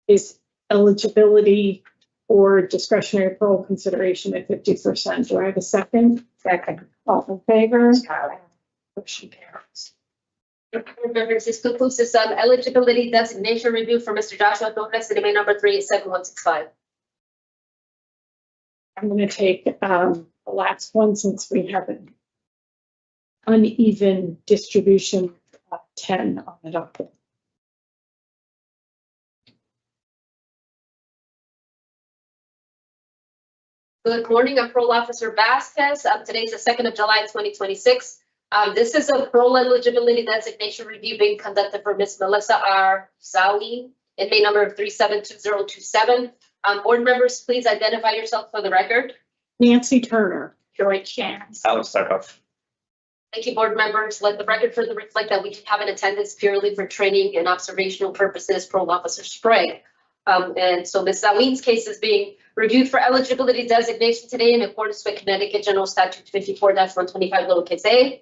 his eligibility for discretionary parole consideration at 50%. Do I have a second? Second. All in favor? Motion carries. Board members, this concludes this eligibility designation review for Mr. Joshua Torres, inmate number 387165. I'm going to take the last one since we have an uneven distribution of 10 on the docket. Good morning, I'm Parole Officer Vasquez. Today's the 2nd of July, 2026. This is a parole eligibility designation review being conducted for Ms. Melissa R. Zawin, inmate number 372027. Board members, please identify yourself for the record. Nancy Turner. George Chance. I'll start off. Thank you, board members. Let the record further reflect that we do have an attendance purely for training and observational purposes, Parole Officer Sprague. And so Ms. Zawin's case is being reviewed for eligibility designation today in accordance with Connecticut General Statute 54-125 lowercase a.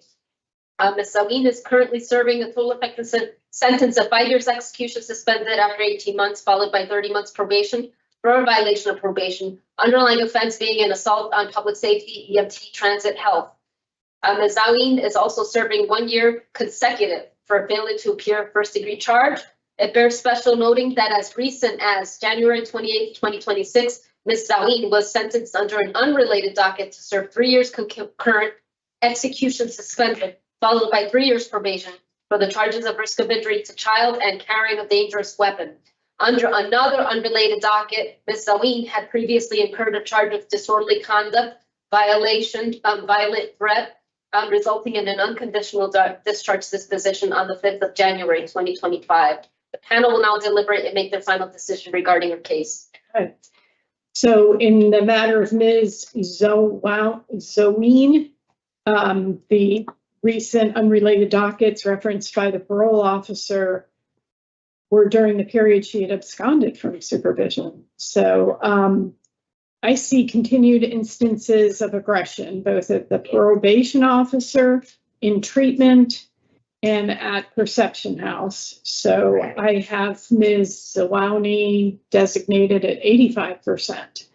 Ms. Zawin is currently serving a total effective sentence of 5 years execution suspended after 18 months, followed by 30 months probation for a violation of probation. Underlying offense being an assault on public safety, EMT, transit, health. Ms. Zawin is also serving 1 year consecutive for failure to appear first degree charge. It bears special noting that as recent as January 28, 2026, Ms. Zawin was sentenced under an unrelated docket to serve 3 years concurrent execution suspended, followed by 3 years probation for the charges of risk of injury to child and carrying a dangerous weapon. Under another unrelated docket, Ms. Zawin had previously incurred a charge of disorderly conduct, violation, violent threat, resulting in an unconditional discharge disposition on the 5th of January, 2025. The panel will now deliberate and make their final decision regarding her case. Okay. So in the matter of Ms. Zawin, the recent unrelated dockets referenced by the parole officer were during the period she had absconded from supervision. So I see continued instances of aggression, both at the probation officer, in treatment, and at Perception House. So I have Ms. Zawani designated at 85%.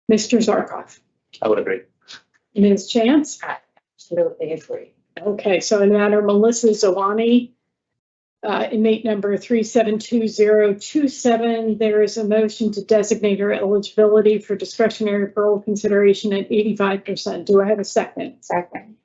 Mr. Zarkov. I would agree. Ms. Chance. Absolutely agree. Okay, so in the matter of Melissa Zawani, inmate number 372027, there is a motion to designate her eligibility for discretionary parole consideration at 85%. Do I have a second? Second.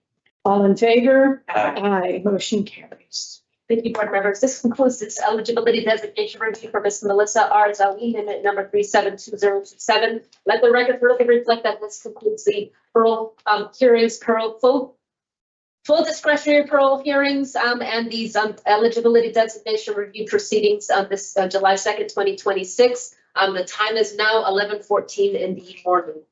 All in favor? Aye. Aye. Motion carries. Thank you, board members. This concludes this eligibility designation review for Ms. Melissa R. Zoe, minute number 372027. Let the record further reflect that this concludes the parole hearings, full discretionary parole hearings, and these eligibility designation review proceedings on this July 2nd, 2026. The time is now 11:14 in the morning.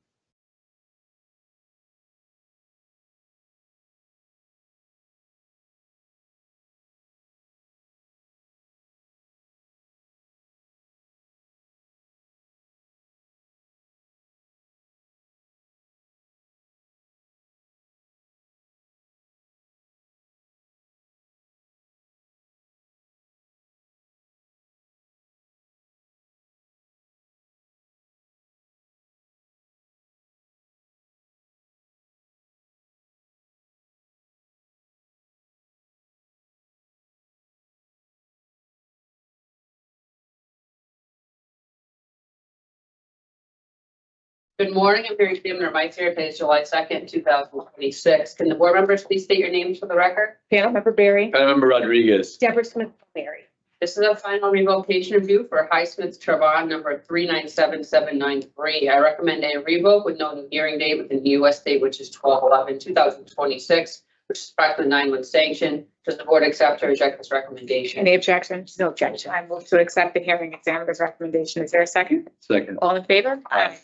Good morning, I'm Mary Kim, Vice Chair, today is July 2nd, 2026. Can the board members please state your names for the record? Panel Member Barry. Panel Member Rodriguez. Deborah Smith Palmieri. This is a final revocation review for Highsmith Travan number 397793. I recommend a revoke with no new hearing date within the US date, which is 12/11/2026, which is approximately 9-month sanction. Does the board accept or reject this recommendation? Any objections? No objection. I move to accept the hearing examiner's recommendation. Is there a second? Second. All in favor? Aye.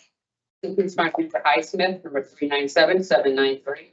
Includes my name for Highsmith number 397793.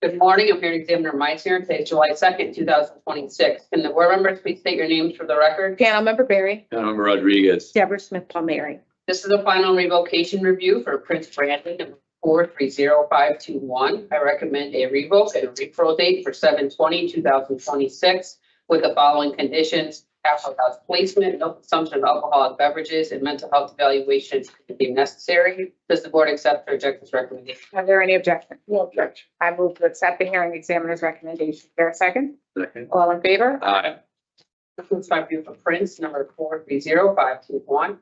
Good morning, I'm here to examiner Meisinger. Today is July 2nd, 2026. Can the board members please state your names for the record? Panel Member Barry. Panel Member Rodriguez. Deborah Smith Palmieri. This is a final revocation review for Prince Brandon number 430521. I recommend a revoke and a referral date for 7/20/2026 with the following conditions: alcohol house placement, no consumption of alcoholic beverages, and mental health evaluation if deemed necessary. Does the board accept or reject this recommendation? Are there any objections? No objection. I move to accept the hearing examiner's recommendation. Is there a second? Second. All in favor? Aye. Includes my review for Prince number 430521.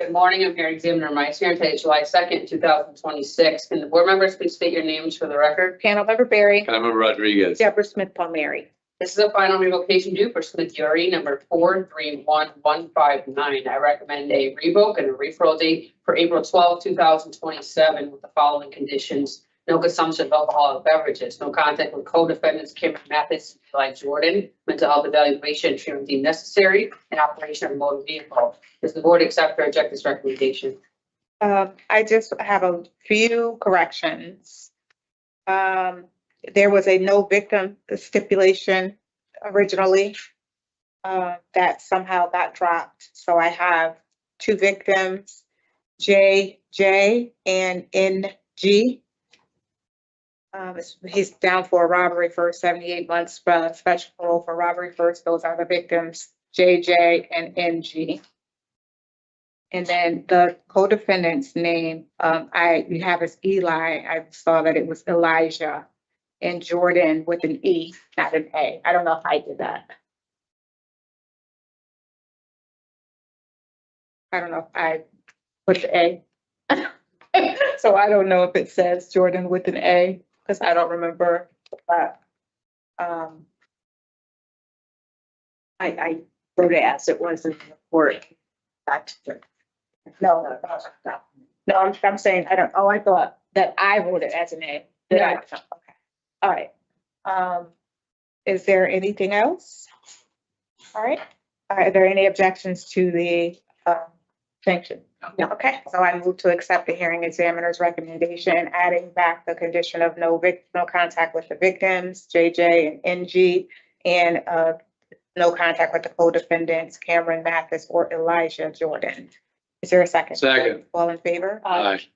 Good morning, I'm here to examiner Meisinger. Today is July 2nd, 2026. Can the board members please state your names for the record? Panel Member Barry. Panel Member Rodriguez. Deborah Smith Palmieri. This is a final revocation due for Smith Uri number 431159. I recommend a revoke and a referral date for April 12th, 2027 with the following conditions: no consumption of alcoholic beverages, no contact with co-defendants Cameron Mathis and Eli Jordan, mental health evaluation and treatment deemed necessary, and operation of a motor vehicle. Does the board accept or reject this recommendation? I just have a few corrections. There was a no victim stipulation originally that somehow got dropped. So I have 2 victims, JJ and NG. He's down for a robbery for 78 months, special parole for robbery first. Those are the victims, JJ and NG. And then the co-defendant's name, you have as Eli. I saw that it was Elijah, and Jordan with an E, not an A. I don't know if I did that. I don't know if I put the A. So I don't know if it says Jordan with an A, because I don't remember that. I wrote it as it was in the report. No, I'm saying, I don't, I thought that I wrote it as an A. Yeah. Okay, all right. Is there anything else? All right, are there any objections to the sanction? No, okay, so I move to accept the hearing examiner's recommendation, adding back the condition of no contact with the victims, JJ and NG, and no contact with the co-defendants, Cameron Mathis or Elijah Jordan. Is there a second? Second. All in favor? Aye.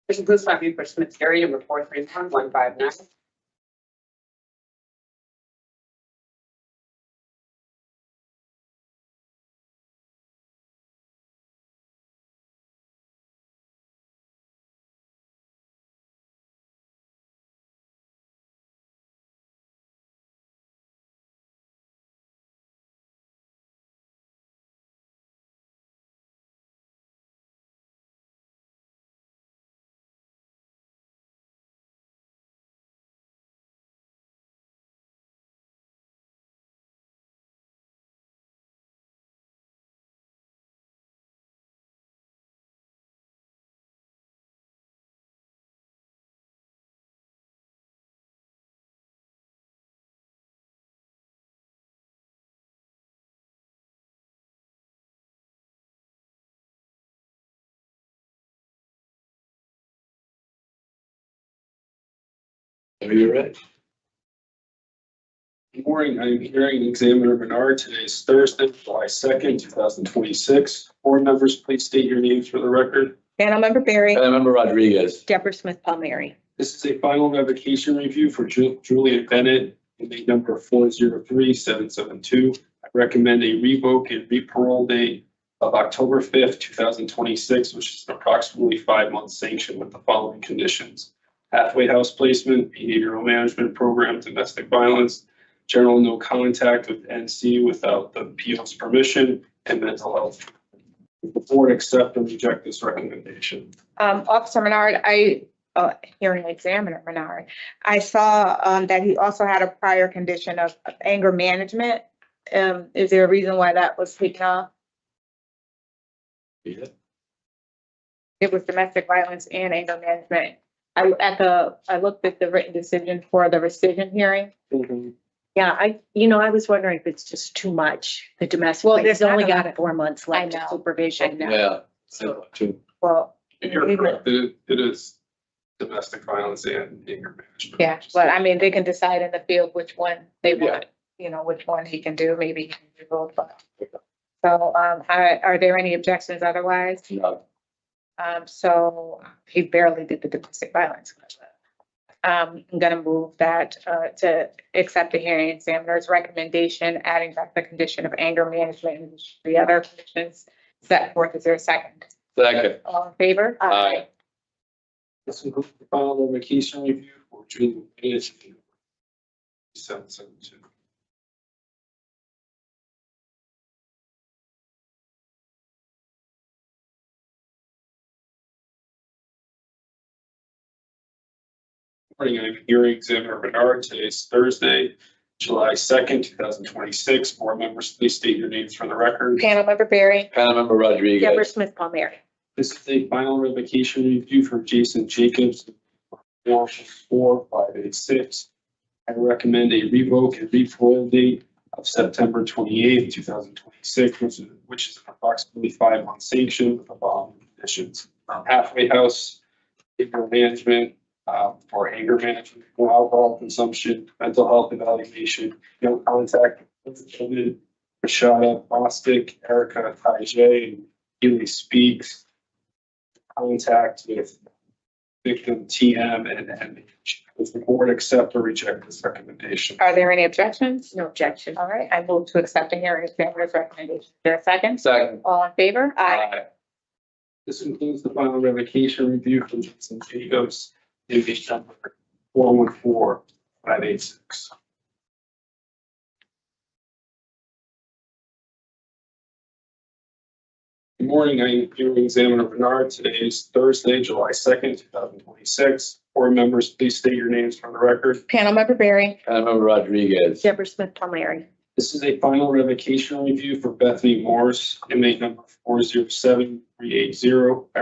This includes my review for Smith Uri number 431159. Whenever you're ready. Good morning, I'm hearing examiner Bernard. Today is Thursday, July 2nd, 2026. Board members, please state your names for the record. Panel Member Barry. Panel Member Rodriguez. Deborah Smith Palmieri. This is a final revocation review for Julian Bennett, inmate number 403772. I recommend a revoke and reparole date of October 5th, 2026, which is an approximately 5-month sanction with the following conditions: halfway house placement, behavioral management program, domestic violence, general no contact with NC without the PO's permission, and mental health. Does the board accept or reject this recommendation? Officer Menard, hearing examiner Menard, I saw that he also had a prior condition of anger management. Is there a reason why that was taken off? Yeah. It was domestic violence and anger management. I looked at the written decision for the rescission hearing. Yeah, I was wondering if it's just too much, the domestic. Well, Well, there's there's only not a lot got of- 4 months left I know. of supervision now. Yeah. So, Well, You're correct. It is domestic violence and anger management. yeah, but I mean, they can decide in the field which one they Yeah. want, which one he can do, maybe he can do both, but. So, are there any objections otherwise? No. So he barely did the domestic violence. I'm gonna move that, to accept the hearing examiner's recommendation, adding back the condition of anger management and the other conditions set forth. Is there a second? Second. All in favor? Aye. This includes the final revocation review for Julian Bennett. 772. Morning, I'm hearing examiner Bernard. Today is Thursday, July 2nd, 2026. Board members, please state your names for the record. Panel Member Barry. Panel Member Deborah Rodriguez. Smith Palmieri. This is a final revocation review for Jason Jacobs, 4586. I recommend a revoke and reparole date of September 28th, 2026, which is approximately 5-month sanction with the following conditions: halfway house, behavioral management, for anger management, no alcohol consumption, mental health evaluation, no contact with COVID, Rashada Bostic, Erica Tajay, and Healy Speaks, contact with victim TM and MH. Does the board accept or reject this recommendation? Are there any objections? No objection. All right, I move to accept the hearing examiner's recommendation. Is there a second? Second. All in favor? This includes the final revocation review for Jason Jacobs, inmate number 414586. Good morning, I'm hearing examiner Bernard. Today is Thursday, July 2nd, 2026. Board members, please state your names for the record. Panel Member Barry. Panel Member Rodriguez. Deborah Smith Palmieri. This is a final revocation review for Bethany Morris, inmate number 407380. I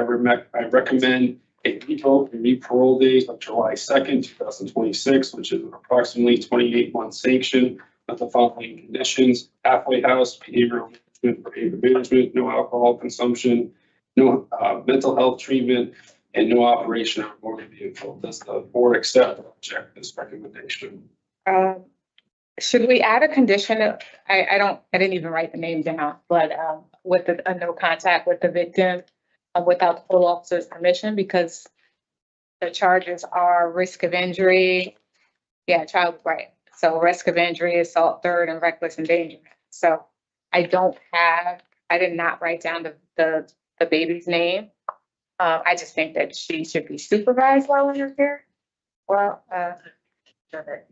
recommend a revoke and reparole date of July 2nd, 2026, which is an approximately 28-month sanction with the following conditions: halfway house, behavioral management for anger management, no alcohol consumption, no mental health treatment, and no operation of a motor vehicle. Does the board accept or reject this recommendation? Should we add a condition? I didn't even write the name down, but with a no contact with the victim without the parole officer's permission, because the charges are risk of injury. Yeah, child, right. So risk of injury, assault third, and reckless endangerment. So I did not write down the baby's name. I just think that she should be supervised while in her care. Well,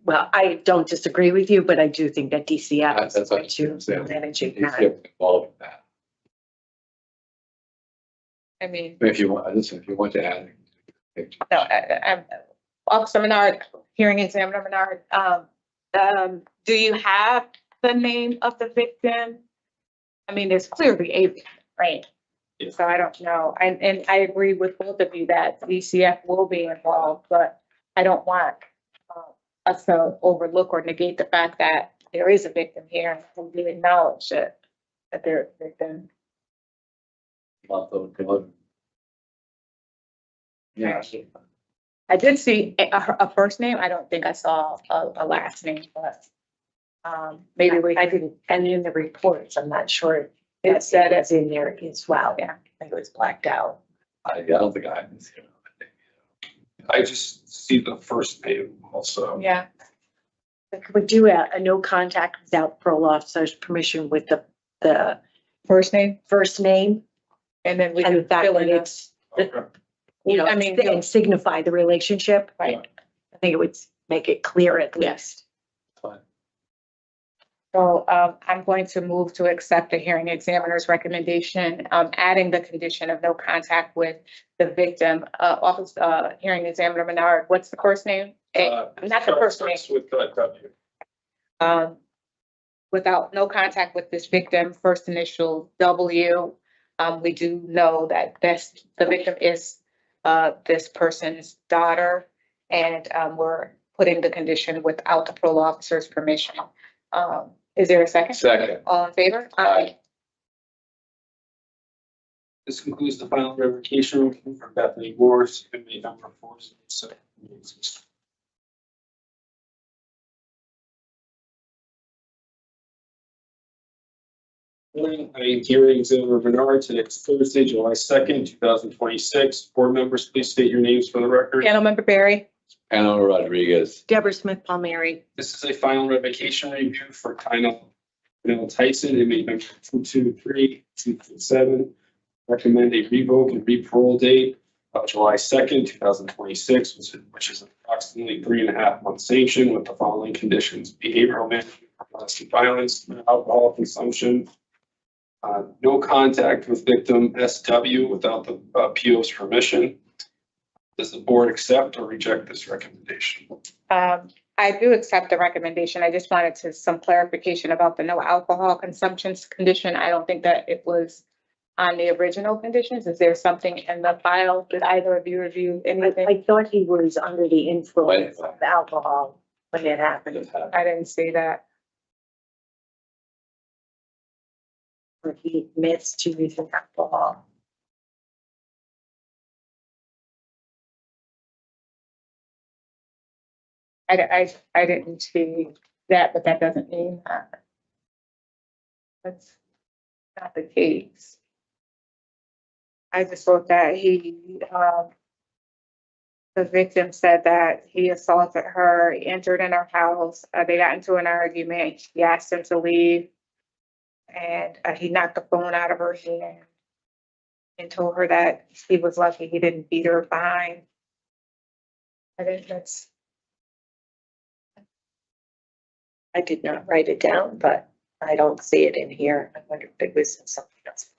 Well, I don't disagree with you, but I do think that DCF That's is what going to I'm saying. managing He's that. involved in that. I mean, If you want, listen, if you want to add. no, I'm Officer Menard, hearing examiner Menard. Do you have the name of the victim? I mean, there's clearly a victim, right? Yeah. So I don't know. And I agree with both of you that DCF will be involved, but I don't want us to overlook or negate the fact that there is a victim here and we acknowledge that there's a victim. Yeah. I did see a first name. I don't think I saw a last name, but maybe we I can, didn't, and in the reports, I'm not sure it said it's it. in there as well. Yeah. I think it was blacked out. I don't think I have this here. I just see the first name also. Yeah, Could we do a no contact without parole officer's permission with the first name, first name? and then we And the can fact fill that in it. it's, you know, I mean, and signify the relationship. Right. I think it would make it clear at least. Fine. So I'm going to move to accept the hearing examiner's recommendation, adding the condition of no contact with the victim. Office hearing examiner Menard, what's the first name? Not the first name. Starts with W. Without no contact with this victim, first initial W. We do know that the victim is this person's daughter, and we're putting the condition without the parole officer's permission. Is there a second? Second. All in favor? Aye. This concludes the final revocation review for Bethany Morris, inmate number 467. Morning, I am hearing examiner Bernard. Today is Thursday, July 2nd, 2026. Board members, please state your names for the record. Panel member Barry? Anna Rodriguez. Deborah Smith Palmieri. This is a final revocation review for Kyle Tyson, inmate number 223-237. Recommend a revoke and re-parole date of July 2nd, 2026, which is approximately 3.5 month sanction with the following conditions: behavioral management, domestic violence, alcohol consumption, no contact with victim SW without the PO's permission. Does the board accept or reject this recommendation? I do accept the recommendation. I just wanted some clarification about the no alcohol consumption condition. I don't think that it was on the original conditions. Is there something in the file? Did either of you review anything? I thought he was under the influence of alcohol when it happened. I didn't see that. Or he admits to using alcohol. I didn't see that, but that doesn't mean that. That's not the case. I just wrote that the victim said that he assaulted her, he entered in her house, they got into an argument, he asked him to leave, and he knocked the phone out of her hand and told her that he was lucky he didn't beat her behind. I think that's. I did not write it down, but I don't see it in here. I wonder if it was something else.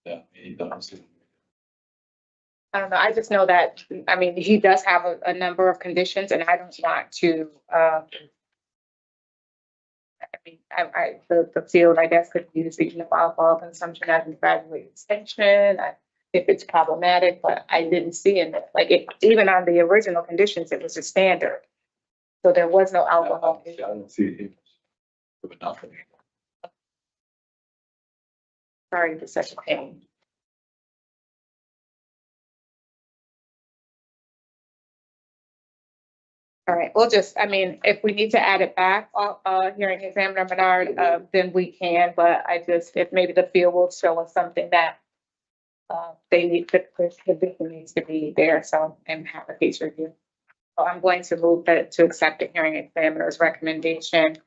Yeah, he does. I don't know. I just know that, I mean, he does have a number of conditions, and I don't want to, the field, I guess, could use the alcohol consumption as an evaluated extension, if it's problematic, but I didn't see in it, like, even on the original conditions, it was a standard. So there was no alcohol. I don't see it. But nothing. Sorry for such a pain. All right, we'll just, I mean, if we need to add it back, hearing examiner Menard, then we can, but I just, if maybe the field will show us something that they need, the victim needs to be there, so, and have a case review. So I'm going to move that to accept the hearing examiner's recommendation,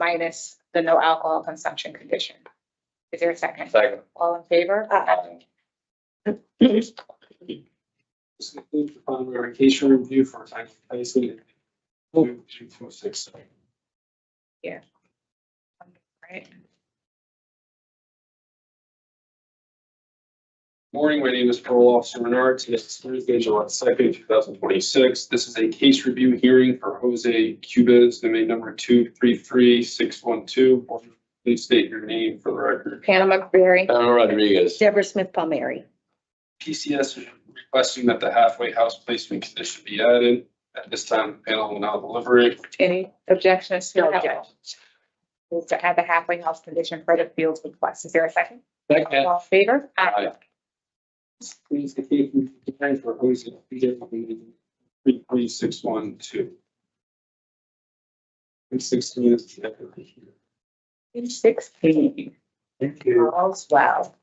minus the no alcohol consumption condition. Is there a second? Second. All in favor? This concludes the final revocation review for Tyson. 226. Right. Morning, my name is Parole Officer Menard. Today is Thursday, July 2nd, 2026. This is a case review hearing for Jose Cubas, inmate number 233612. Please state your name for the record. Panama Berry. Anna Rodriguez. Deborah Smith Palmieri. PCS is requesting that the halfway house placement condition be added. At this time, the panel will now deliberate. Any objections to No that? objections. Move to add the halfway house condition for the field's request. Is there a second? Second. All in favor? Aye. Please, if you can for who's 33612. 316 is. Page 16. Thank you. All's well.